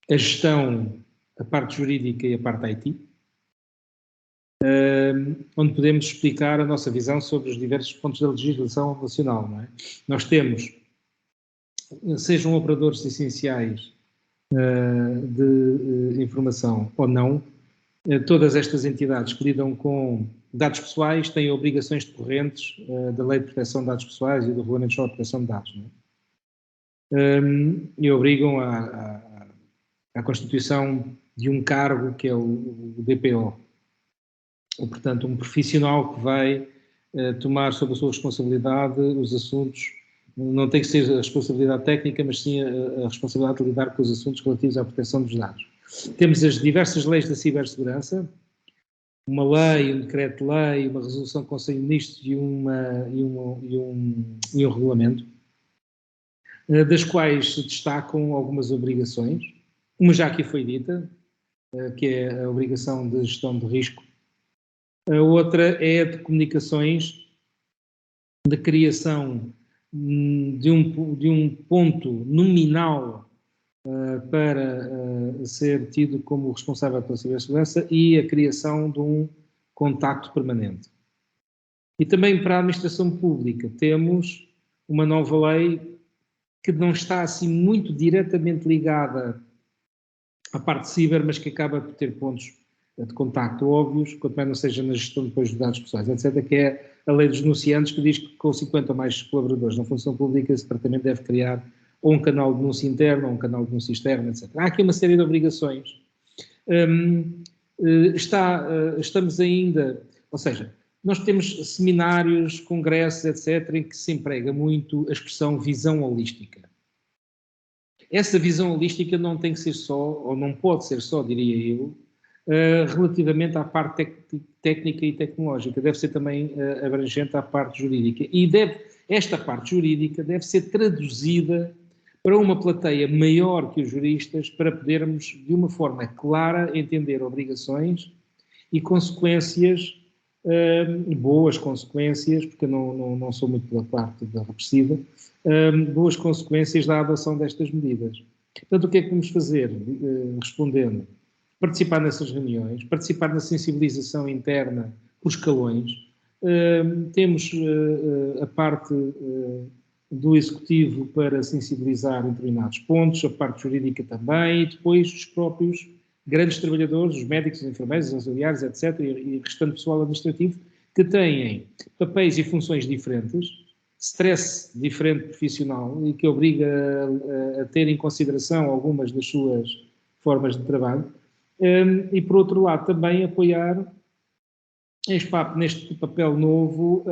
a gestão, a parte jurídica e a parte IT, onde podemos explicar a nossa visão sobre os diversos pontos da legislação nacional. Não é? Nós temos, sejam operadores essenciais de informação ou não, todas estas entidades que lidam com dados pessoais têm obrigações decorrentes da Lei de Proteção de Dados Pessoais e do Regulamento Geral de Proteção de Dados. Não é? E obrigam à constituição de um cargo que é o DPO. Ou, portanto, um profissional que vai tomar sob a sua responsabilidade os assuntos, não tem que ser a responsabilidade técnica, mas sim a responsabilidade de lidar com os assuntos relativos à proteção dos dados. Temos as diversas leis da cibersegurança, uma lei, um decreto-lei, uma resolução do Conselho de Ministros e um regulamento, das quais se destacam algumas obrigações. Uma já aqui foi dita, que é a obrigação de gestão de risco. A outra é a de comunicações, de criação de um ponto nominal para ser tido como responsável pela cibersegurança e a criação de um contacto permanente. E também para a administração pública temos uma nova lei que não está assim muito diretamente ligada à parte ciber, mas que acaba por ter pontos de contacto óbvios, quanto mais não seja na gestão depois dos dados pessoais, etc., que é a lei dos denunciantes, que diz que com 50 ou mais colaboradores na função pública, esse departamento deve criar ou um canal de denúncia interno, ou um canal de denúncia externo, etc. Há aqui uma série de obrigações. Estamos ainda, ou seja, nós temos seminários, congressos, etc., em que se emprega muito a expressão visão holística. Essa visão holística não tem que ser só, ou não pode ser só, diria eu, relativamente à parte técnica e tecnológica. Deve ser também abrangente à parte jurídica. E esta parte jurídica deve ser traduzida para uma plateia maior que os juristas, para podermos, de uma forma clara, entender obrigações e consequências, boas consequências, porque eu não sou muito pela parte da repressiva, boas consequências da adoção destas medidas. Portanto, o que é que vamos fazer? Respondendo, participar nessas reuniões, participar na sensibilização interna por escalões. Temos a parte do Executivo para sensibilizar em determinados pontos, a parte jurídica também, e depois os próprios grandes trabalhadores, os médicos, os enfermeiros, os auxiliares, etc., e restante pessoal administrativo, que têm papéis e funções diferentes, stress diferente profissional e que obriga a ter em consideração algumas das suas formas de trabalho, e por outro lado também apoiar neste papel novo,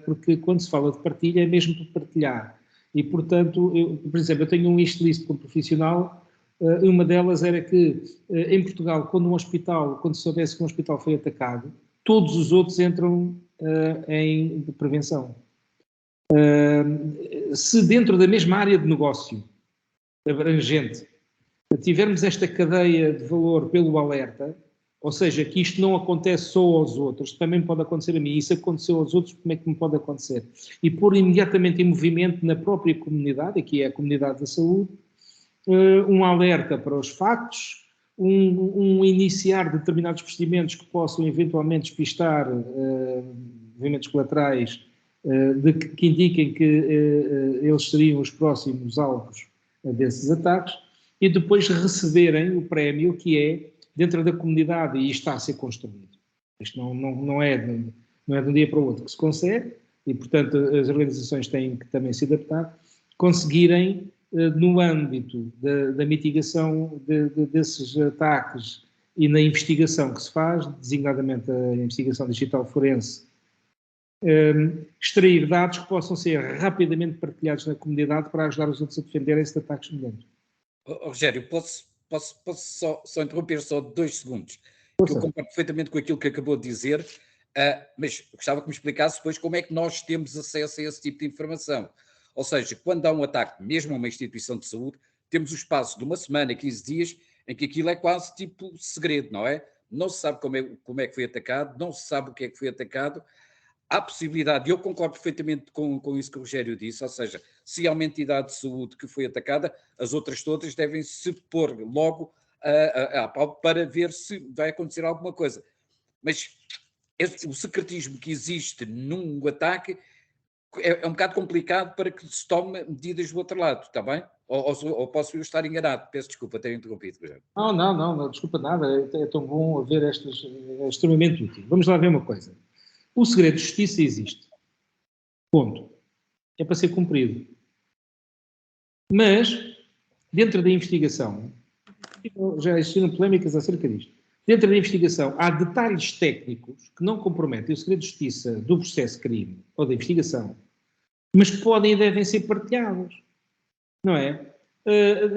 porque quando se fala de partilha é mesmo para partilhar. E, portanto, por exemplo, eu tenho um wishlist como profissional, e uma delas era que, em Portugal, quando se soubesse que um hospital foi atacado, todos os outros entram em prevenção. Se dentro da mesma área de negócio abrangente tivermos esta cadeia de valor pelo alerta, ou seja, que isto não acontece só aos outros, também pode acontecer a mim, isso aconteceu aos outros, como é que me pode acontecer? E pôr imediatamente em movimento na própria comunidade, aqui é a comunidade da saúde, um alerta para os factos, um iniciar determinados procedimentos que possam eventualmente despistar movimentos colaterais que indiquem que eles seriam os próximos alvos desses ataques, e depois receberem o prémio que é dentro da comunidade, e isto está a ser construído. Isto não é de um dia para o outro que se consegue, e portanto as organizações têm que também se adaptar, conseguirem, no âmbito da mitigação desses ataques e na investigação que se faz, designadamente a investigação digital forense, extrair dados que possam ser rapidamente partilhados na comunidade para ajudar os outros a defenderem-se de ataques semelhantes. Rogério, posso só interromper só 2 segundos? Que eu concordo perfeitamente com aquilo que acabou de dizer, mas gostava que me explicasse depois como é que nós temos acesso a esse tipo de informação. Ou seja, quando há um ataque, mesmo a uma instituição de saúde, temos o espaço de uma semana, 15 dias, em que aquilo é quase tipo segredo, não é? Não se sabe como é que foi atacado, não se sabe o que é que foi atacado. Há possibilidade, e eu concordo perfeitamente com isso que o Rogério disse, ou seja, se há uma entidade de saúde que foi atacada, as outras todas devem se pôr logo a pau para ver se vai acontecer alguma coisa. Mas o secretismo que existe num ataque é um bocado complicado para que se tome medidas do outro lado, está bem? Ou posso eu estar enganado? Peço desculpa ter interrompido, Rogério. Não, desculpa nada, é tão bom haver estas, é extremamente útil. Vamos lá ver uma coisa. O segredo de justiça existe. Ponto. É para ser cumprido. Mas, dentro da investigação, já existiram polémicas acerca disto, dentro da investigação há detalhes técnicos que não comprometem o segredo de justiça do processo de crime ou da investigação, mas que podem e devem ser partilhados. Não é?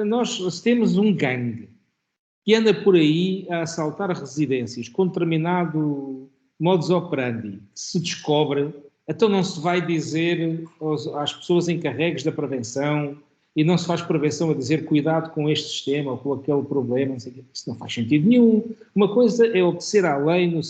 Nós temos um gangue que anda por aí a assaltar residências com determinado modus operandi, que se descobre, então não se vai dizer às pessoas encarregues da prevenção, e não se faz prevenção a dizer cuidado com este sistema ou com aquele problema, não sei o quê. Isso não faz sentido nenhum. Uma coisa é obedecer à lei no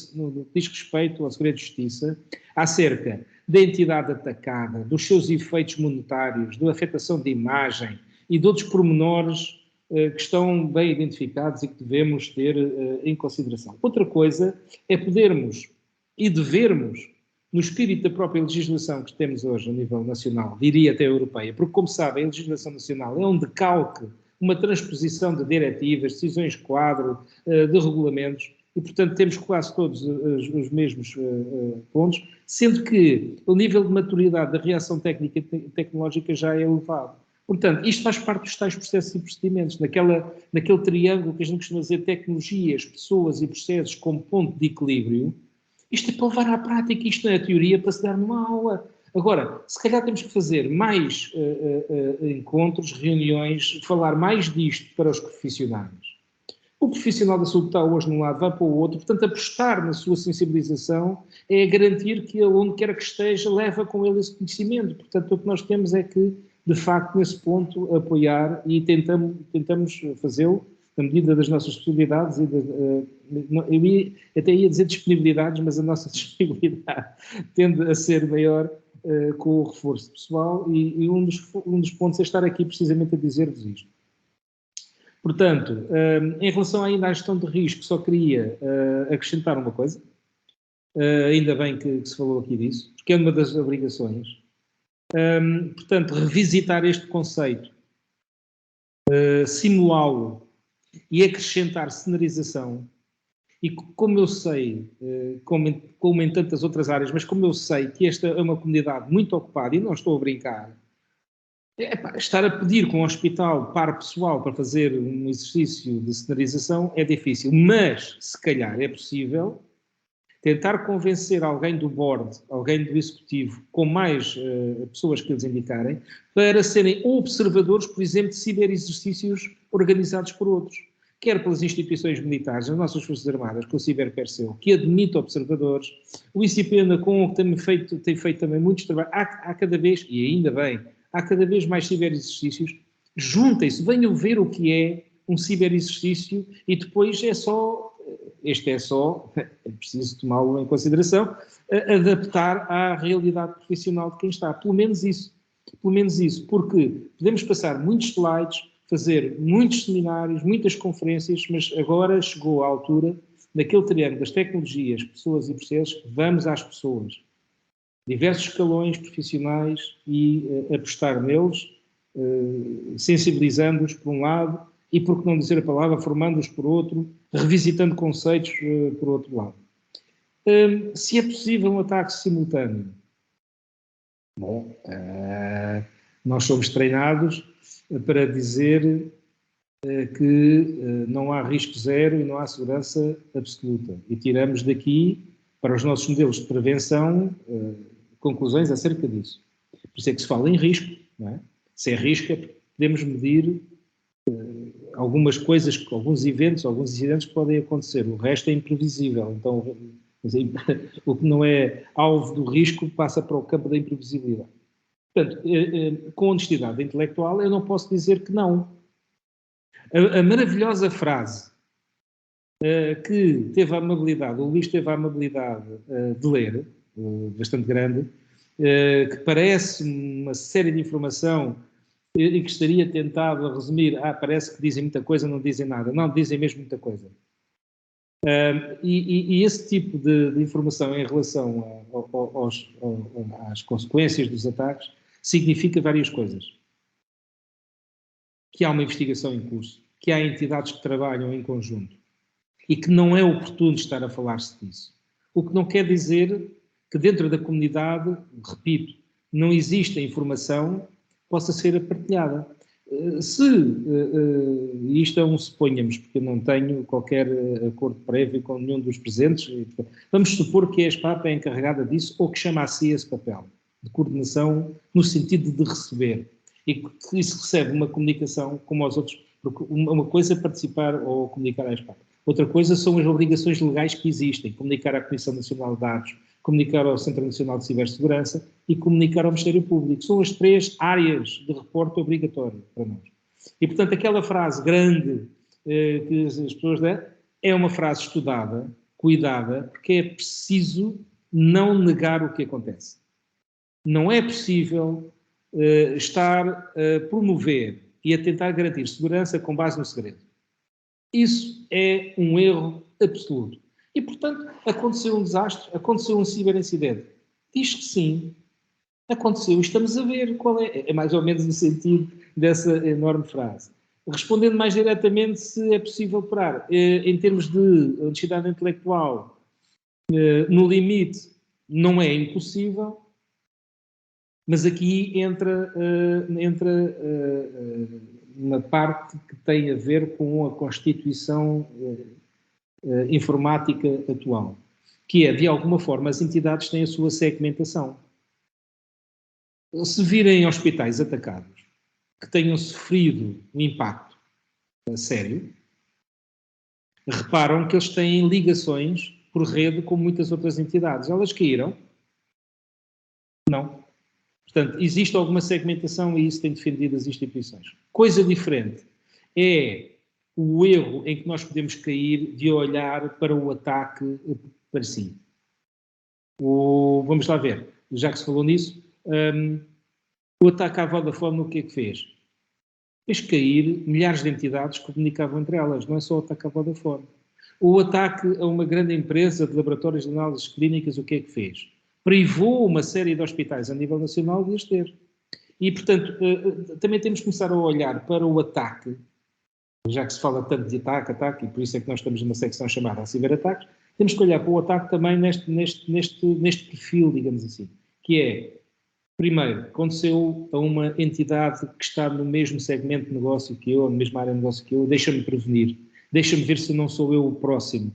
que diz respeito ao segredo de justiça acerca da entidade atacada, dos seus efeitos monetários, da afetação de imagem e de outros pormenores que estão bem identificados e que devemos ter em consideração. Outra coisa é podermos e devermos, no espírito da própria legislação que temos hoje a nível nacional, diria até europeia, porque, como sabem, a legislação nacional é um decalque, uma transposição de diretivas, decisões quadro, de regulamentos, e, portanto, temos quase todos os mesmos pontos, sendo que o nível de maturidade da reação técnica e tecnológica já é elevado. Portanto, isto faz parte dos tais processos e procedimentos, naquele triângulo que a gente costuma dizer tecnologias, pessoas e processos como ponto de equilíbrio. Isto é para levar à prática, isto não é a teoria para se dar numa aula. Agora, se calhar temos que fazer mais encontros, reuniões, falar mais disto para os profissionais. O profissional da saúde está hoje num lado, vai para o outro, portanto, apostar na sua sensibilização é garantir que ele, onde quer que esteja, leva com ele esse conhecimento. Portanto, o que nós temos é que, de facto, nesse ponto, apoiar e tentamos fazê-lo na medida das nossas possibilidades e eu até ia dizer disponibilidades, mas a nossa disponibilidade tende a ser maior com o reforço pessoal e um dos pontos é estar aqui precisamente a dizer-vos isto. Portanto, em relação ainda à gestão de risco, só queria acrescentar uma coisa, ainda bem que se falou aqui disso, porque é uma das obrigações. Portanto, revisitar este conceito, simulá-lo e acrescentar cenarização, e como eu sei, como em tantas outras áreas, mas como eu sei que esta é uma comunidade muito ocupada, e não estou a brincar, estar a pedir que um hospital pare pessoal para fazer um exercício de cenarização é difícil, mas se calhar é possível tentar convencer alguém do board, alguém do executivo, com mais pessoas que eles indicarem, para serem observadores, por exemplo, de ciberexercícios organizados por outros, quer pelas instituições militares, as nossas Forças Armadas, com o CiberPerceu, que admite observadores, o ICP-NACOM, que tem feito também muitos trabalhos, há cada vez, e ainda bem, há cada vez mais ciberexercícios, juntem-se, venham ver o que é um ciberexercício e depois é preciso tomá-lo em consideração, adaptar à realidade profissional de quem está. Pelo menos isso, porque podemos passar muitos slides, fazer muitos seminários, muitas conferências, mas agora chegou a altura daquele triângulo das tecnologias, pessoas e processos, que vamos às pessoas. Diversos escalões profissionais e apostar neles, sensibilizando-os por um lado e, por que não dizer a palavra, formando-os por outro, revisitando conceitos por outro lado. Se é possível um ataque simultâneo, bom, nós somos treinados para dizer que não há risco zero e não há segurança absoluta. E tiramos daqui, para os nossos modelos de prevenção, conclusões acerca disso. Por isso é que se fala em risco, não é? Se é risco, podemos medir algumas coisas, alguns eventos, alguns incidentes que podem acontecer. O resto é imprevisível. Então, o que não é alvo do risco passa para o campo da imprevisibilidade. Portanto, com honestidade intelectual, eu não posso dizer que não. A maravilhosa frase que teve a amabilidade, o Luís teve a amabilidade de ler, bastante grande, que parece uma série de informação e que estaria tentado a resumir, parece que dizem muita coisa, não dizem nada. Não, dizem mesmo muita coisa. E esse tipo de informação em relação às consequências dos ataques significa várias coisas. Que há uma investigação em curso, que há entidades que trabalham em conjunto e que não é oportuno estar a falar-se disso. O que não quer dizer que dentro da comunidade, repito, não existe a informação que possa ser partilhada. Isto é um suponhamos, porque eu não tenho qualquer acordo prévio com nenhum dos presentes, vamos supor que a ESPAP é encarregada disso ou que chama a si esse papel de coordenação no sentido de receber e que se recebe uma comunicação como aos outros, porque uma coisa é participar ou comunicar à ESPAP, outra coisa são as obrigações legais que existem, comunicar à Comissão Nacional de Dados, comunicar ao Centro Nacional de Cibersegurança e comunicar ao Ministério Público. São as 3 áreas de reporte obrigatório para nós. E, portanto, aquela frase grande que as pessoas dão é uma frase estudada, cuidada, porque é preciso não negar o que acontece. Não é possível estar a promover e a tentar garantir segurança com base no segredo. Isso é um erro absoluto. E, portanto, aconteceu um desastre, aconteceu um ciberincidente. Diz que sim, aconteceu, estamos a ver qual é. É mais ou menos no sentido dessa enorme frase. Respondendo mais diretamente, se é possível operar em termos de honestidade intelectual, no limite, não é impossível, mas aqui entra uma parte que tem a ver com a constituição informática atual, que é, de alguma forma, as entidades têm a sua segmentação. Se virem hospitais atacados que tenham sofrido um impacto sério, reparam que eles têm ligações por rede com muitas outras entidades. Elas caíram? Não. Portanto, existe alguma segmentação e isso tem defendido as instituições. Coisa diferente é o erro em que nós podemos cair de olhar para o ataque para si. Vamos lá ver, já que se falou nisso, o ataque à Vodafone, o que é que fez? Fez cair milhares de entidades que comunicavam entre elas, não é só o ataque à Vodafone. O ataque a uma grande empresa de laboratórios de análises clínicas, o que é que fez? Privou uma série de hospitais a nível nacional de as ter. E, portanto, também temos que começar a olhar para o ataque, já que se fala tanto de ataque, e por isso é que nós estamos numa secção chamada ciberataques, temos que olhar para o ataque também neste perfil, digamos assim, que é, primeiro, aconteceu a uma entidade que está no mesmo segmento de negócio que eu, na mesma área de negócio que eu, deixa-me prevenir, deixa-me ver se não sou eu o próximo,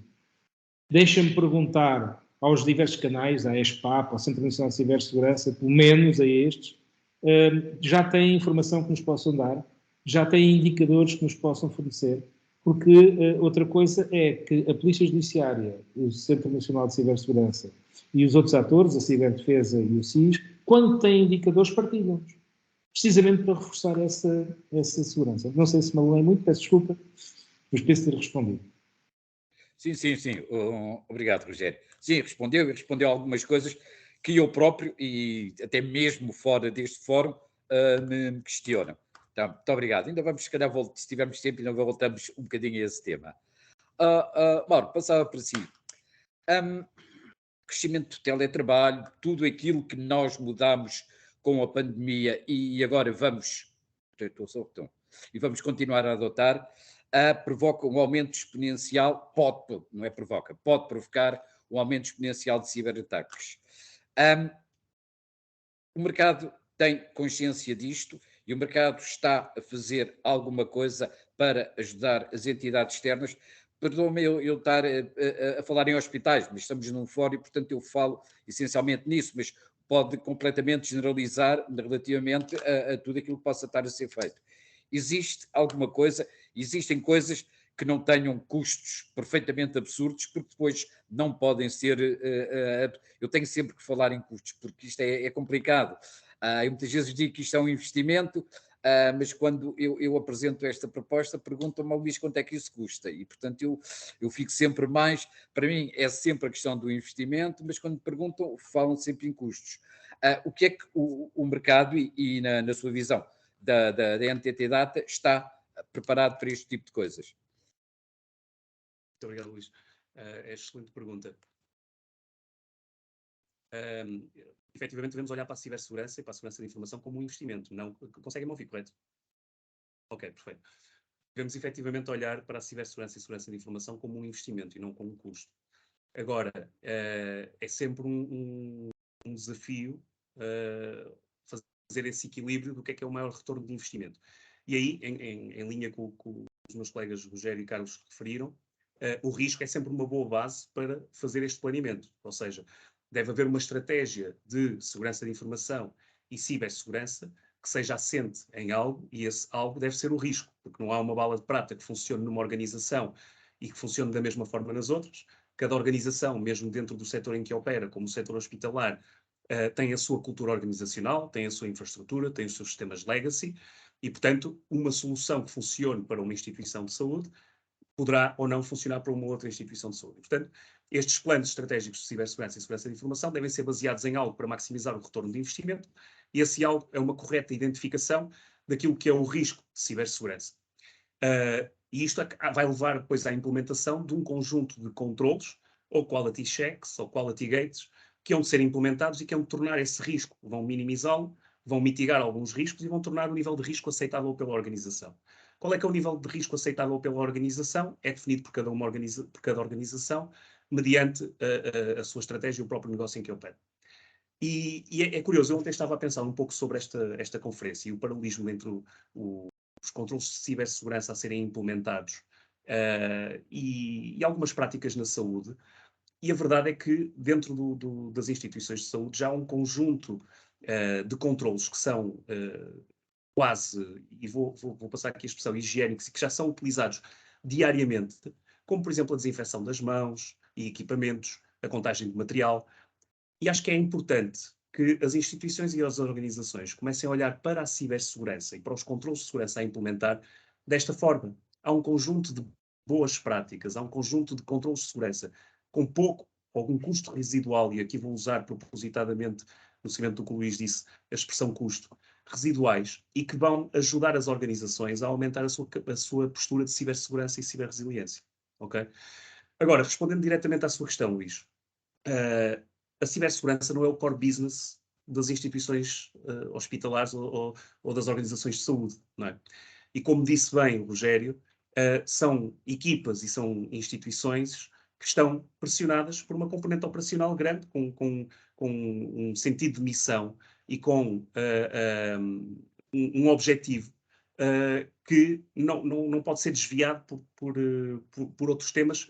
deixa-me perguntar aos diversos canais, à ESPAP, ao Centro Nacional de Cibersegurança, pelo menos a estes, já têm informação que nos possam dar, já têm indicadores que nos possam fornecer, porque outra coisa é que a Polícia Judiciária, o Centro Nacional de Cibersegurança e os outros atores, a Ciberdefesa e o SIS, quando têm indicadores, partilham-nos, precisamente para reforçar essa segurança. Não sei se me alonguei muito, peço desculpa, mas penso ter respondido. Sim. Obrigado, Rogério. Sim, respondeu algumas coisas que eu próprio, e até mesmo fora deste fórum, me questionam. Então, muito obrigado. Ainda vamos, se calhar, se tivermos tempo, ainda voltamos um bocadinho a esse tema. Mauro, passava para si. Crescimento do teletrabalho, tudo aquilo que nós mudamos com a pandemia e agora vamos continuar a adotar, provoca um aumento exponencial, pode provocar um aumento exponencial de ciberataques. O mercado tem consciência disto e o mercado está a fazer alguma coisa para ajudar as entidades externas. Perdoa-me eu estar a falar em hospitais, mas estamos num fórum e, portanto, eu falo essencialmente nisso, mas pode completamente generalizar relativamente a tudo aquilo que possa estar a ser feito. Existe alguma coisa, existem coisas que não tenham custos perfeitamente absurdos, porque depois não podem ser... eu tenho sempre que falar em custos, porque isto é complicado. Eu muitas vezes digo que isto é um investimento, mas quando eu apresento esta proposta, perguntam-me ao Luís quanto é que isso custa, e portanto eu fico sempre mais, para mim é sempre a questão do investimento, mas quando me perguntam, falam sempre em custos. O que é que o mercado, e na sua visão da NTT Data, está preparado para este tipo de coisas? Muito obrigado, Luís. É excelente pergunta. Efetivamente, devemos olhar para a cibersegurança e para a segurança da informação como um investimento. Não, conseguem-me ouvir, correto? Ok, perfeito. Devemos efetivamente olhar para a cibersegurança e segurança da informação como um investimento e não como um custo. Agora, é sempre um desafio fazer esse equilíbrio do que é o maior retorno de investimento. E aí, em linha com os meus colegas Rogério e Carlos referiram, o risco é sempre uma boa base para fazer este planeamento. Ou seja, deve haver uma estratégia de segurança de informação e cibersegurança que seja assente em algo, e esse algo deve ser o risco, porque não há uma bala de prata que funcione numa organização e que funcione da mesma forma nas outras. Cada organização, mesmo dentro do setor em que opera, como o setor hospitalar, tem a sua cultura organizacional, tem a sua infraestrutura, tem os seus sistemas legacy, e, portanto, uma solução que funcione para uma instituição de saúde poderá ou não funcionar para uma outra instituição de saúde. Portanto, estes planos estratégicos de cibersegurança e segurança de informação devem ser baseados em algo para maximizar o retorno de investimento, e esse algo é uma correta identificação daquilo que é o risco de cibersegurança. E isto vai levar depois à implementação de um conjunto de controlos, ou quality checks, ou quality gates, que hão de ser implementados e que hão de tornar esse risco, vão minimizá-lo, vão mitigar alguns riscos e vão tornar o nível de risco aceitável pela organização. Qual é que é o nível de risco aceitável pela organização? É definido por cada organização, mediante a sua estratégia e o próprio negócio em que opera. E é curioso, eu ontem estava a pensar um pouco sobre esta conferência e o paralelismo entre os controles de cibersegurança a serem implementados e algumas práticas na saúde. E a verdade é que dentro das instituições de saúde já há um conjunto de controles que são quase, e vou passar aqui a expressão, higiênicos, e que já são utilizados diariamente, como por exemplo a desinfecção das mãos e equipamentos, a contagem de material. E acho que é importante que as instituições e as organizações comecem a olhar para a cibersegurança e para os controles de segurança a implementar desta forma. Há um conjunto de boas práticas, há um conjunto de controles de segurança com pouco, algum custo residual, e aqui vou usar propositadamente, no seguimento do que o Luís disse, a expressão custo, residuais, e que vão ajudar as organizações a aumentar a sua postura de cibersegurança e ciberresiliência. Ok? Agora, respondendo diretamente à sua questão, Luís, a cibersegurança não é o core business das instituições hospitalares ou das organizações de saúde, não é? E como disse bem o Rogério, são equipas e são instituições que estão pressionadas por uma componente operacional grande, com um sentido de missão e com um objetivo que não pode ser desviado por outros temas,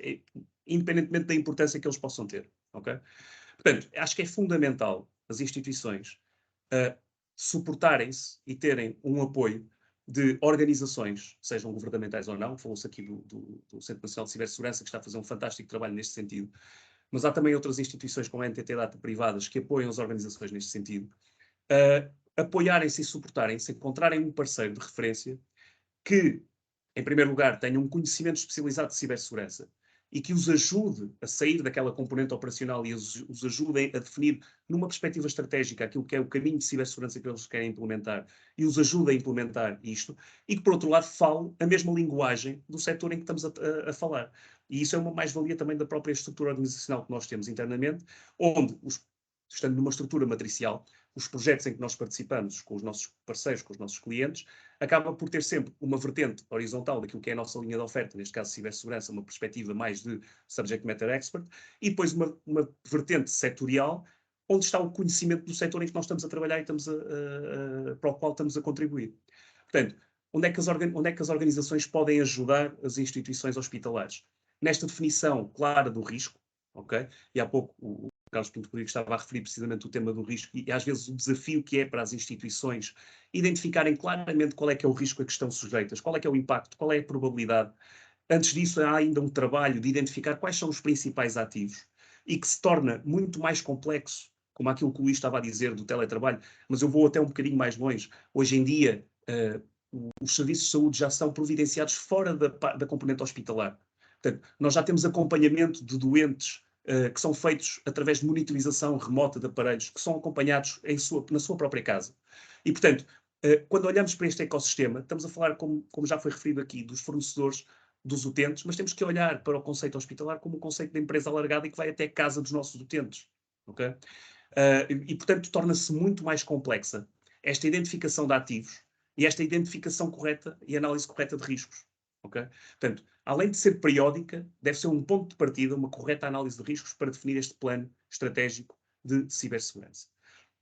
independentemente da importância que eles possam ter. Okay? Portanto, acho que é fundamental as instituições suportarem-se e terem um apoio de organizações, sejam governamentais ou não. Falou-se aqui do Centro Nacional de Cibersegurança, que está a fazer um fantástico trabalho neste sentido, mas há também outras instituições como a NTT Data privadas que apoiam as organizações neste sentido, apoiarem-se e suportarem-se, encontrarem um parceiro de referência que, em primeiro lugar, tenha um conhecimento especializado de cibersegurança e que os ajude a sair daquela componente operacional e os ajude a definir, numa perspectiva estratégica, aquilo que é o caminho de cibersegurança que eles querem implementar e os ajude a implementar isto, e que, por outro lado, fale a mesma linguagem do setor em que estamos a falar. E isso é uma mais-valia também da própria estrutura organizacional que nós temos internamente, onde, estando numa estrutura matricial, os projetos em que nós participamos com os nossos parceiros, com os nossos clientes, acaba por ter sempre uma vertente horizontal daquilo que é a nossa linha de oferta, neste caso cibersegurança, uma perspectiva mais de subject matter expert, e depois uma vertente setorial, onde está o conhecimento do setor em que nós estamos a trabalhar e para o qual estamos a contribuir. Portanto, onde é que as organizações podem ajudar as instituições hospitalares? Nesta definição clara do risco, ok? E há pouco o Carlos Pinto Rodrigues estava a referir precisamente o tema do risco e às vezes o desafio que é para as instituições identificarem claramente qual é que é o risco a que estão sujeitas, qual é que é o impacto, qual é a probabilidade. Antes disso, há ainda um trabalho de identificar quais são os principais ativos e que se torna muito mais complexo, como aquilo que o Luís estava a dizer do teletrabalho, mas eu vou até um bocadinho mais longe. Hoje em dia, os serviços de saúde já são providenciados fora da componente hospitalar. Portanto, nós já temos acompanhamento de doentes que são feitos através de monitorização remota de aparelhos, que são acompanhados na sua própria casa. E, portanto, quando olhamos para este ecossistema, estamos a falar, como já foi referido aqui, dos fornecedores, dos utentes, mas temos que olhar para o conceito hospitalar como um conceito de empresa alargada e que vai até a casa dos nossos utentes. Okay? E, portanto, torna-se muito mais complexa esta identificação de ativos e esta identificação correta e análise correta de riscos. Okay? Portanto, além de ser periódica, deve ser um ponto de partida, uma correta análise de riscos para definir este plano estratégico de cibersegurança.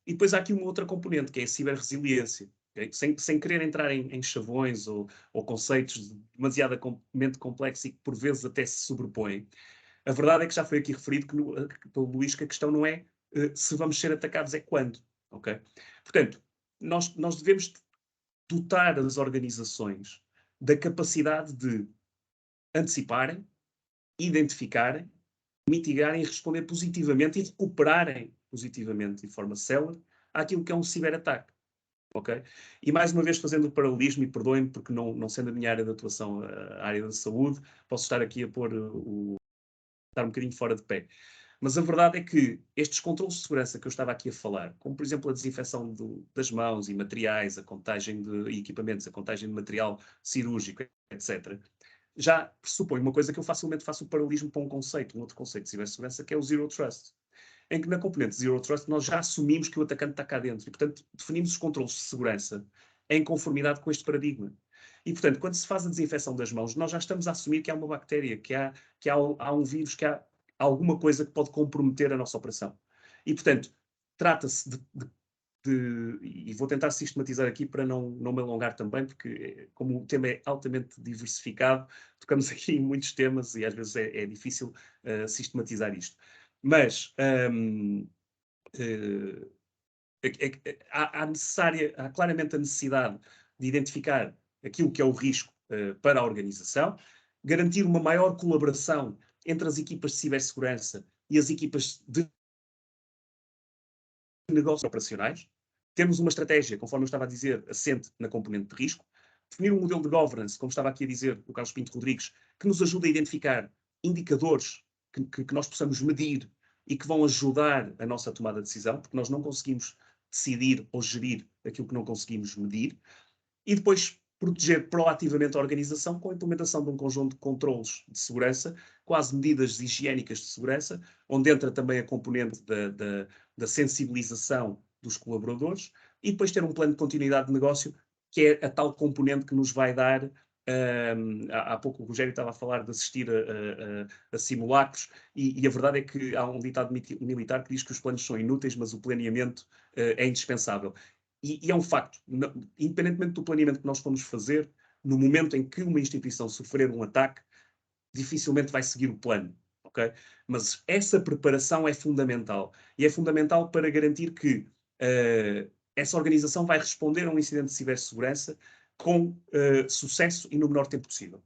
E depois há aqui uma outra componente, que é a ciberresiliência. Okay? Sem querer entrar em chavões ou conceitos demasiadamente complexos e que por vezes até se sobrepõem, a verdade é que já foi aqui referido pelo Luís que a questão não é se vamos ser atacados, é quando. Okay? Portanto, nós devemos dotar as organizações da capacidade de anteciparem, identificarem, mitigarem e responder positivamente e recuperarem positivamente de forma célere àquilo que é um ciberataque. Okay? E mais uma vez fazendo o paralelismo, e perdoem-me porque não sendo a minha área de atuação a área da saúde, posso estar aqui a estar um bocadinho fora de pé. Mas a verdade é que estes controles de segurança que eu estava aqui a falar, como por exemplo a desinfecção das mãos e materiais, a contagem de equipamentos, a contagem de material cirúrgico, etc., já pressupõe uma coisa que eu facilmente faço o paralelismo para um outro conceito de cibersegurança, que é o Zero Trust. Em que na componente Zero Trust nós já assumimos que o atacante está cá dentro e, portanto, definimos os controles de segurança em conformidade com este paradigma. E, portanto, quando se faz a desinfecção das mãos, nós já estamos a assumir que há uma bactéria, que há um vírus, que há alguma coisa que pode comprometer a nossa operação. E, portanto, trata-se e vou tentar sistematizar aqui para não me alongar também, porque como o tema é altamente diversificado, tocamos aqui em muitos temas e às vezes é difícil sistematizar isto. Mas há claramente a necessidade de identificar aquilo que é o risco para a organização, garantir uma maior colaboração entre as equipas de cibersegurança e as equipas de negócios operacionais. Temos uma estratégia, conforme eu estava a dizer, assente na componente de risco. Definir um modelo de governance, como estava aqui a dizer o Carlos Pinto Rodrigues, que nos ajude a identificar indicadores que nós possamos medir e que vão ajudar a nossa tomada de decisão, porque nós não conseguimos decidir ou gerir aquilo que não conseguimos medir. E depois proteger proativamente a organização com a implementação de um conjunto de controles de segurança, quase medidas higiênicas de segurança, onde entra também a componente da sensibilização dos colaboradores, e depois ter um plano de continuidade de negócio, que é a tal componente que nos vai dar. Há pouco o Rogério estava a falar de assistir a simulacros, e a verdade é que há um ditado militar que diz que os planos são inúteis, mas o planeamento é indispensável. E é um facto, independentemente do planeamento que nós formos fazer, no momento em que uma instituição sofrer um ataque, dificilmente vai seguir o plano, ok? Mas essa preparação é fundamental. E é fundamental para garantir que essa organização vai responder a um incidente de cibersegurança com sucesso e no menor tempo possível.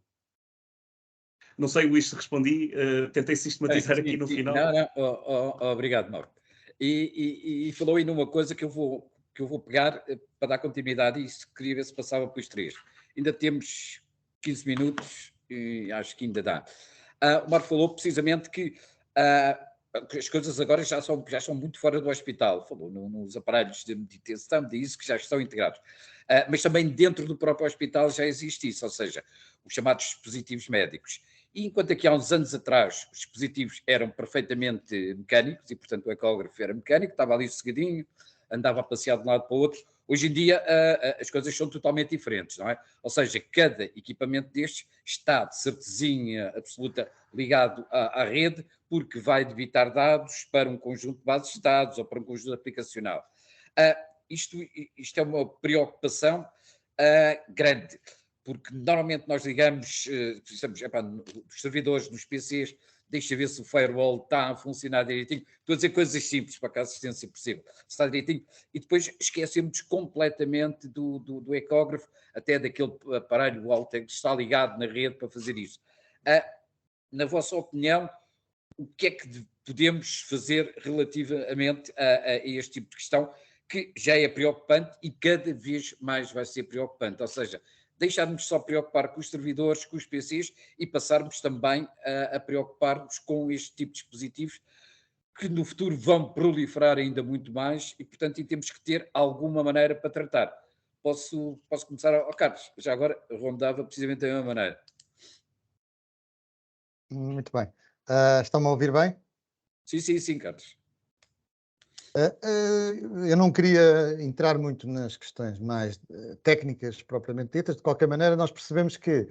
Não sei, Luís, se respondi, tentei sistematizar aqui no final. Não, obrigado, Mauro. E falou aí numa coisa que eu vou pegar para dar continuidade, e isso queria ver se passava para os 3. Ainda temos 15 minutos e acho que ainda dá. O Mauro falou precisamente que as coisas agora já são muito fora do hospital. Falou nos aparelhos de meditação, disso que já estão integrados. Mas também dentro do próprio hospital já existe isso, ou seja, os chamados dispositivos médicos. E enquanto aqui há uns anos atrás os dispositivos eram perfeitamente mecânicos, e portanto o ecógrafo era mecânico, estava ali sossegadinho, andava a passear de um lado para o outro, hoje em dia as coisas são totalmente diferentes, não é? Ou seja, cada equipamento destes está de certezinha absoluta ligado à rede, porque vai debitar dados para um conjunto de bases de dados ou para um conjunto aplicacional. Isto é uma preocupação grande, porque normalmente nós ligamos, os servidores dos PCs, deixa ver se o firewall está a funcionar direitinho. Estou a dizer coisas simples para que a assistência possível. Se está direitinho. E depois esquecemos completamente do ecógrafo, até daquele aparelho alto que está ligado na rede para fazer isso. Na vossa opinião, o que é que podemos fazer relativamente a este tipo de questão, que já é preocupante e cada vez mais vai ser preocupante? Ou seja, deixarmos só preocupar com os servidores, com os PCs, e passarmos também a preocupar-nos com este tipo de dispositivos que no futuro vão proliferar ainda muito mais e, portanto, temos que ter alguma maneira para tratar. Posso começar? Carlos, já agora rondava precisamente da mesma maneira. Muito bem. Estão-me a ouvir bem? Sim, Carlos. Eu não queria entrar muito nas questões mais técnicas propriamente ditas. De qualquer maneira, nós percebemos que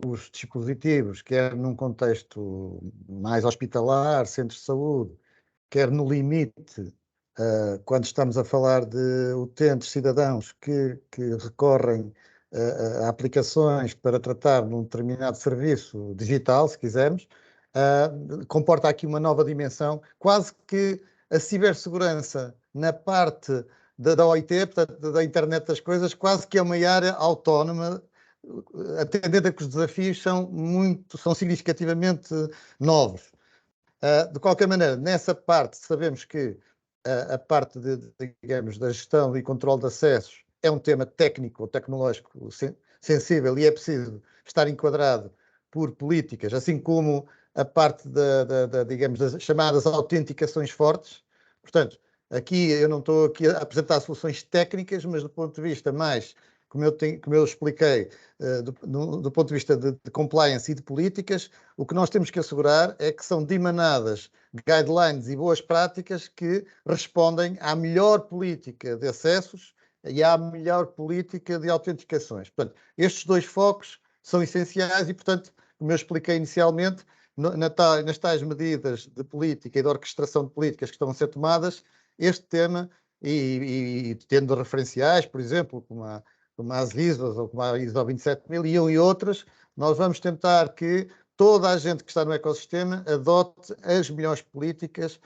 os dispositivos, quer num contexto mais hospitalar, centros de saúde, quer no limite, quando estamos a falar de utentes, cidadãos que recorrem a aplicações para tratar num determinado serviço digital, se quisermos, comporta aqui uma nova dimensão, quase que a cibersegurança na parte da OIT, portanto, da internet das coisas, quase que é uma área autónoma, atendendo a que os desafios são significativamente novos. De qualquer maneira, nessa parte sabemos que a parte digamos, da gestão e controle de acessos é um tema técnico ou tecnológico sensível e é preciso estar enquadrado por políticas, assim como a parte digamos, das chamadas autenticações fortes. Portanto, aqui eu não estou aqui a apresentar soluções técnicas, mas do ponto de vista mais, como eu expliquei, do ponto de vista de compliance e de políticas, o que nós temos que assegurar é que são dimanadas guidelines e boas práticas que respondem à melhor política de acessos e à melhor política de autenticações. Portanto, estes dois focos são essenciais e, portanto, como eu expliquei inicialmente, nas tais medidas de política e de orquestração de políticas que estão a ser tomadas, este tema, e tendo referenciais, por exemplo, como as ISOs ou como a ISO 27001 e outras, nós vamos tentar que toda a gente que está no ecossistema adote as melhores políticas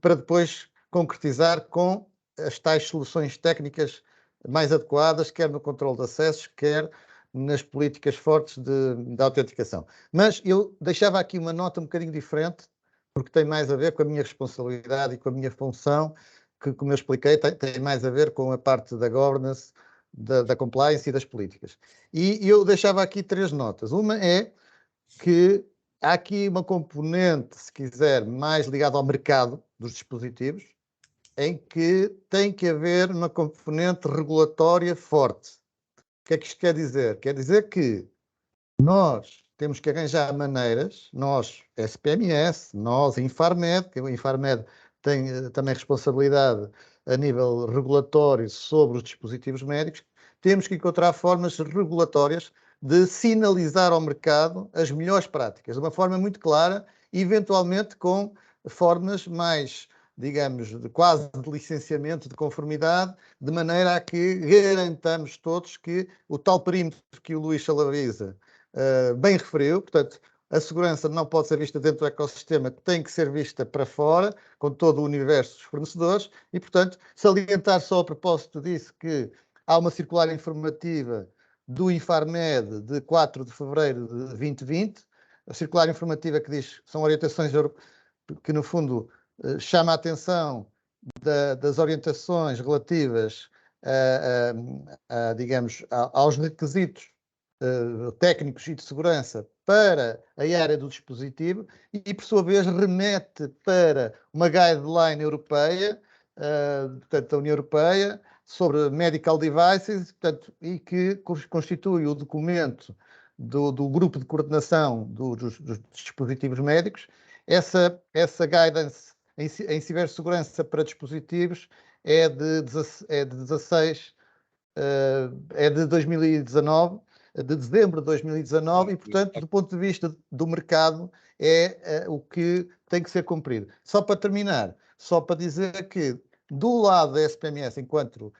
para depois concretizar com as tais soluções técnicas mais adequadas, quer no controle de acessos, quer nas políticas fortes de autenticação. Mas eu deixava aqui uma nota um bocadinho diferente, porque tem mais a ver com a minha responsabilidade e com a minha função, que, como eu expliquei, tem mais a ver com a parte da governance, da compliance e das políticas. E eu deixava aqui 3 notas. Uma é que há aqui uma componente, se quiser, mais ligada ao mercado dos dispositivos, em que tem que haver uma componente regulatória forte. O que é que isto quer dizer? Quer dizer que nós temos que arranjar maneiras, nós, SPMS, nós, Infarmed, que o Infarmed tem também responsabilidade a nível regulatório sobre os dispositivos médicos, temos que encontrar formas regulatórias de sinalizar ao mercado as melhores práticas, de uma forma muito clara, eventualmente com formas mais, digamos, quase de licenciamento de conformidade, de maneira a que garantamos todos que o tal perímetro que o Luís Chalavisa bem referiu, portanto, a segurança não pode ser vista dentro do ecossistema, tem que ser vista para fora, com todo o universo dos fornecedores, e, portanto, salientar só a propósito disso que há uma circular informativa do Infarmed de 4 de fevereiro de 2020, a circular informativa que diz que são orientações que, no fundo, chama a atenção das orientações relativas digamos, aos requisitos técnicos e de segurança para a área do dispositivo e, por sua vez, remete para uma guideline europeia, portanto, da União Europeia, sobre medical devices, portanto, e que constitui o documento do grupo de coordenação dos dispositivos médicos. Essa guidance em cibersegurança para dispositivos é de 2019, de dezembro de 2019, e, portanto, do ponto de vista do mercado, é o que tem que ser cumprido. Só para terminar, só para dizer que, do lado da SPMS, enquanto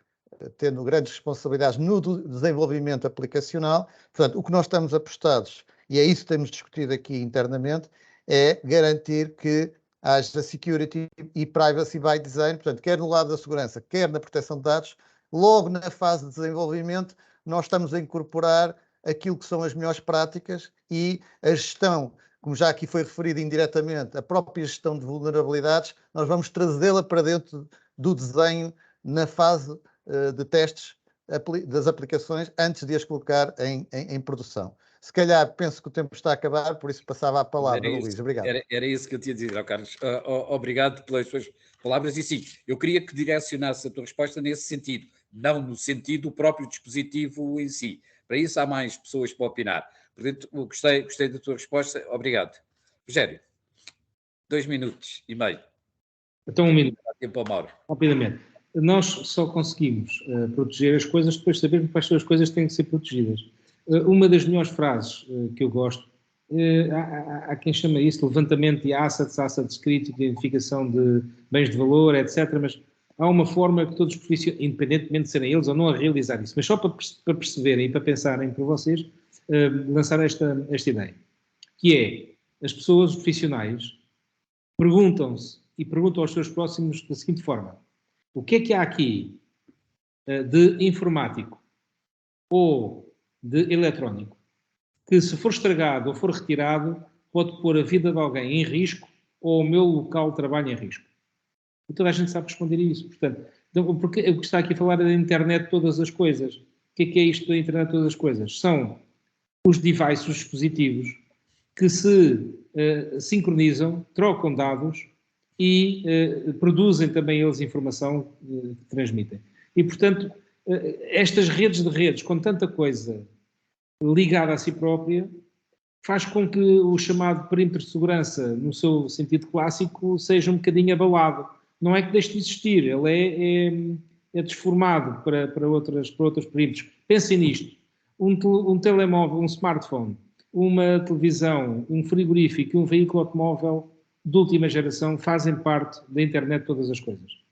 tendo grandes responsabilidades no desenvolvimento aplicacional, portanto, o que nós estamos apostados, e é isso que temos discutido aqui internamente, é garantir que haja security e privacy by design, portanto, quer no lado da segurança, quer na proteção de dados, logo na fase de desenvolvimento, nós estamos a incorporar aquilo que são as melhores práticas e a gestão, como já aqui foi referido indiretamente, a própria gestão de vulnerabilidades, nós vamos trazê-la para dentro do desenho na fase de testes das aplicações antes de as colocar em produção. Se calhar penso que o tempo está a acabar, por isso passava a palavra ao Luís. Obrigado. Era isso que eu tinha a dizer, Carlos. Obrigado pelas suas palavras. E sim, eu queria que direcionasse a tua resposta nesse sentido, não no sentido do próprio dispositivo em si. Para isso há mais pessoas para opinar. Portanto, gostei da tua resposta. Obrigado. Rogério, 2 minutos e meio. Então, 1 minuto. Dá tempo ao Mauro. Rapidamente. Nós só conseguimos proteger as coisas depois de sabermos quais são as coisas que têm que ser protegidas. Uma das melhores frases que eu gosto, há quem chama isso de levantamento de assets críticos, identificação de bens de valor, etc. Mas há uma forma que todos os profissionais, independentemente de serem eles ou não a realizar isso, mas só para perceberem e para pensarem para vocês, lançar esta ideia, que é, as pessoas, os profissionais, perguntam-se e perguntam aos seus próximos da seguinte forma: o que é que há aqui de informático ou de eletrónico que, se for estragado ou for retirado, pode pôr a vida de alguém em risco ou o meu local de trabalho em risco? E toda a gente sabe responder isso. Portanto, porque o que está aqui a falar é da internet de todas as coisas. O que é isto da internet de todas as coisas? São os devices, os dispositivos, que se sincronizam, trocam dados e produzem também eles informação que transmitem. E, portanto, estas redes de redes, com tanta coisa ligada a si própria, faz com que o chamado perímetro de segurança, no seu sentido clássico, seja um bocadinho abalado. Não é que deixe de existir, ele é desformado para outros períodos. Pensem nisto. Um telemóvel, um smartphone, uma televisão, um frigorífico e um veículo automóvel de última geração fazem parte da internet de todas as coisas.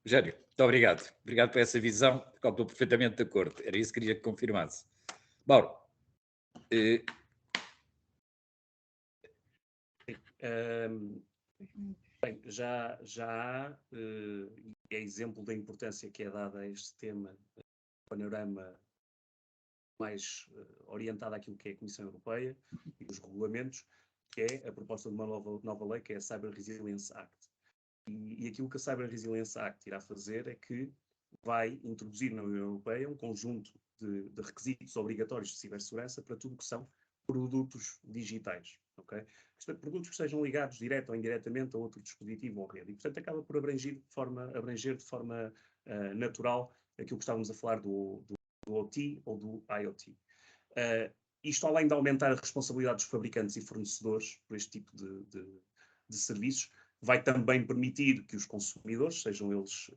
Rogério, muito obrigado. Obrigado por essa visão, com a qual estou perfeitamente de acordo. Era isso que queria que confirmasse. Mauro. Bem, já há, é exemplo da importância que é dada a este tema, panorama mais orientado àquilo que é a Comissão Europeia e os regulamentos, que é a proposta de uma nova lei, que é a Cyber Resilience Act. E aquilo que a Cyber Resilience Act irá fazer é que vai introduzir na União Europeia um conjunto de requisitos obrigatórios de cibersegurança para tudo o que são produtos digitais, ok? Portanto, produtos que sejam ligados direto ou indiretamente a outro dispositivo ou rede. E, portanto, acaba por abranger de forma natural aquilo que estávamos a falar do OT ou do IoT. Isto, além de aumentar a responsabilidade dos fabricantes e fornecedores por este tipo de serviços, vai também permitir que os consumidores, sejam eles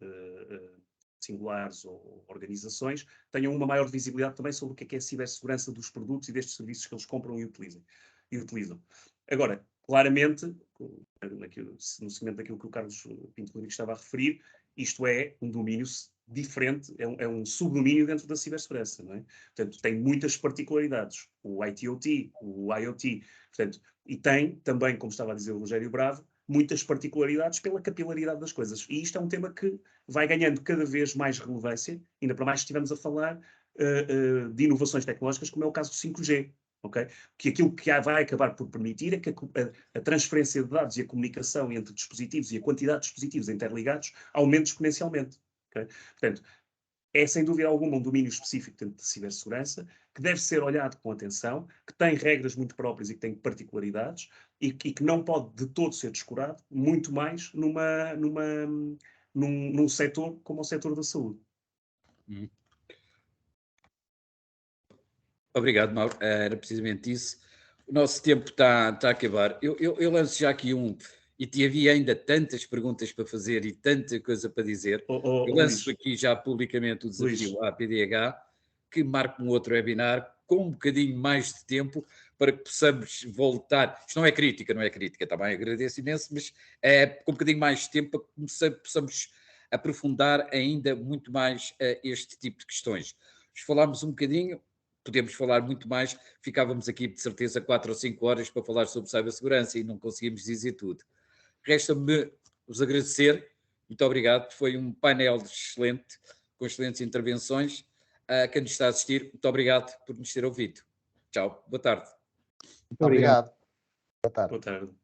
singulares ou organizações, tenham uma maior visibilidade também sobre o que é a cibersegurança dos produtos e destes serviços que eles compram e utilizam. Agora, claramente, no seguimento daquilo que o Carlos Pinto Rodrigues estava a referir, isto é um domínio diferente, é um subdomínio dentro da cibersegurança, não é? Portanto, tem muitas particularidades, o ITOT, o IoT, portanto, e tem também, como estava a dizer o Rogério Bravo, muitas particularidades pela capilaridade das coisas. E isto é um tema que vai ganhando cada vez mais relevância, ainda para mais que estivemos a falar de inovações tecnológicas, como é o caso do 5G. Okay? Que aquilo que vai acabar por permitir é que a transferência de dados e a comunicação entre dispositivos e a quantidade de dispositivos interligados aumente exponencialmente. Okay? Portanto, é sem dúvida alguma um domínio específico dentro de cibersegurança que deve ser olhado com atenção, que tem regras muito próprias e que tem particularidades e que não pode de todo ser descurado, muito mais num setor como o setor da saúde. Obrigado, Mauro. Era precisamente isso. O nosso tempo está a acabar. Eu lanço já aqui e havia ainda tantas perguntas para fazer e tanta coisa para dizer. Eu lanço Luís, aqui já publicamente o desafio Luís, à PDH, que marque um outro webinar com um bocadinho mais de tempo para que possamos voltar. Isto não é crítica, também agradeço imenso, mas é com um bocadinho mais de tempo para que possamos aprofundar ainda muito mais este tipo de questões. Falámos um bocadinho, podemos falar muito mais, ficávamos aqui de certeza 4 ou 5 horas para falar sobre cibersegurança e não conseguimos dizer tudo. Resta-me vos agradecer, muito obrigado, foi um painel excelente, com excelentes intervenções. A quem nos está a assistir, muito obrigado por nos ter ouvido. Tchau, boa tarde. Muito obrigado. Boa tarde. boa tarde.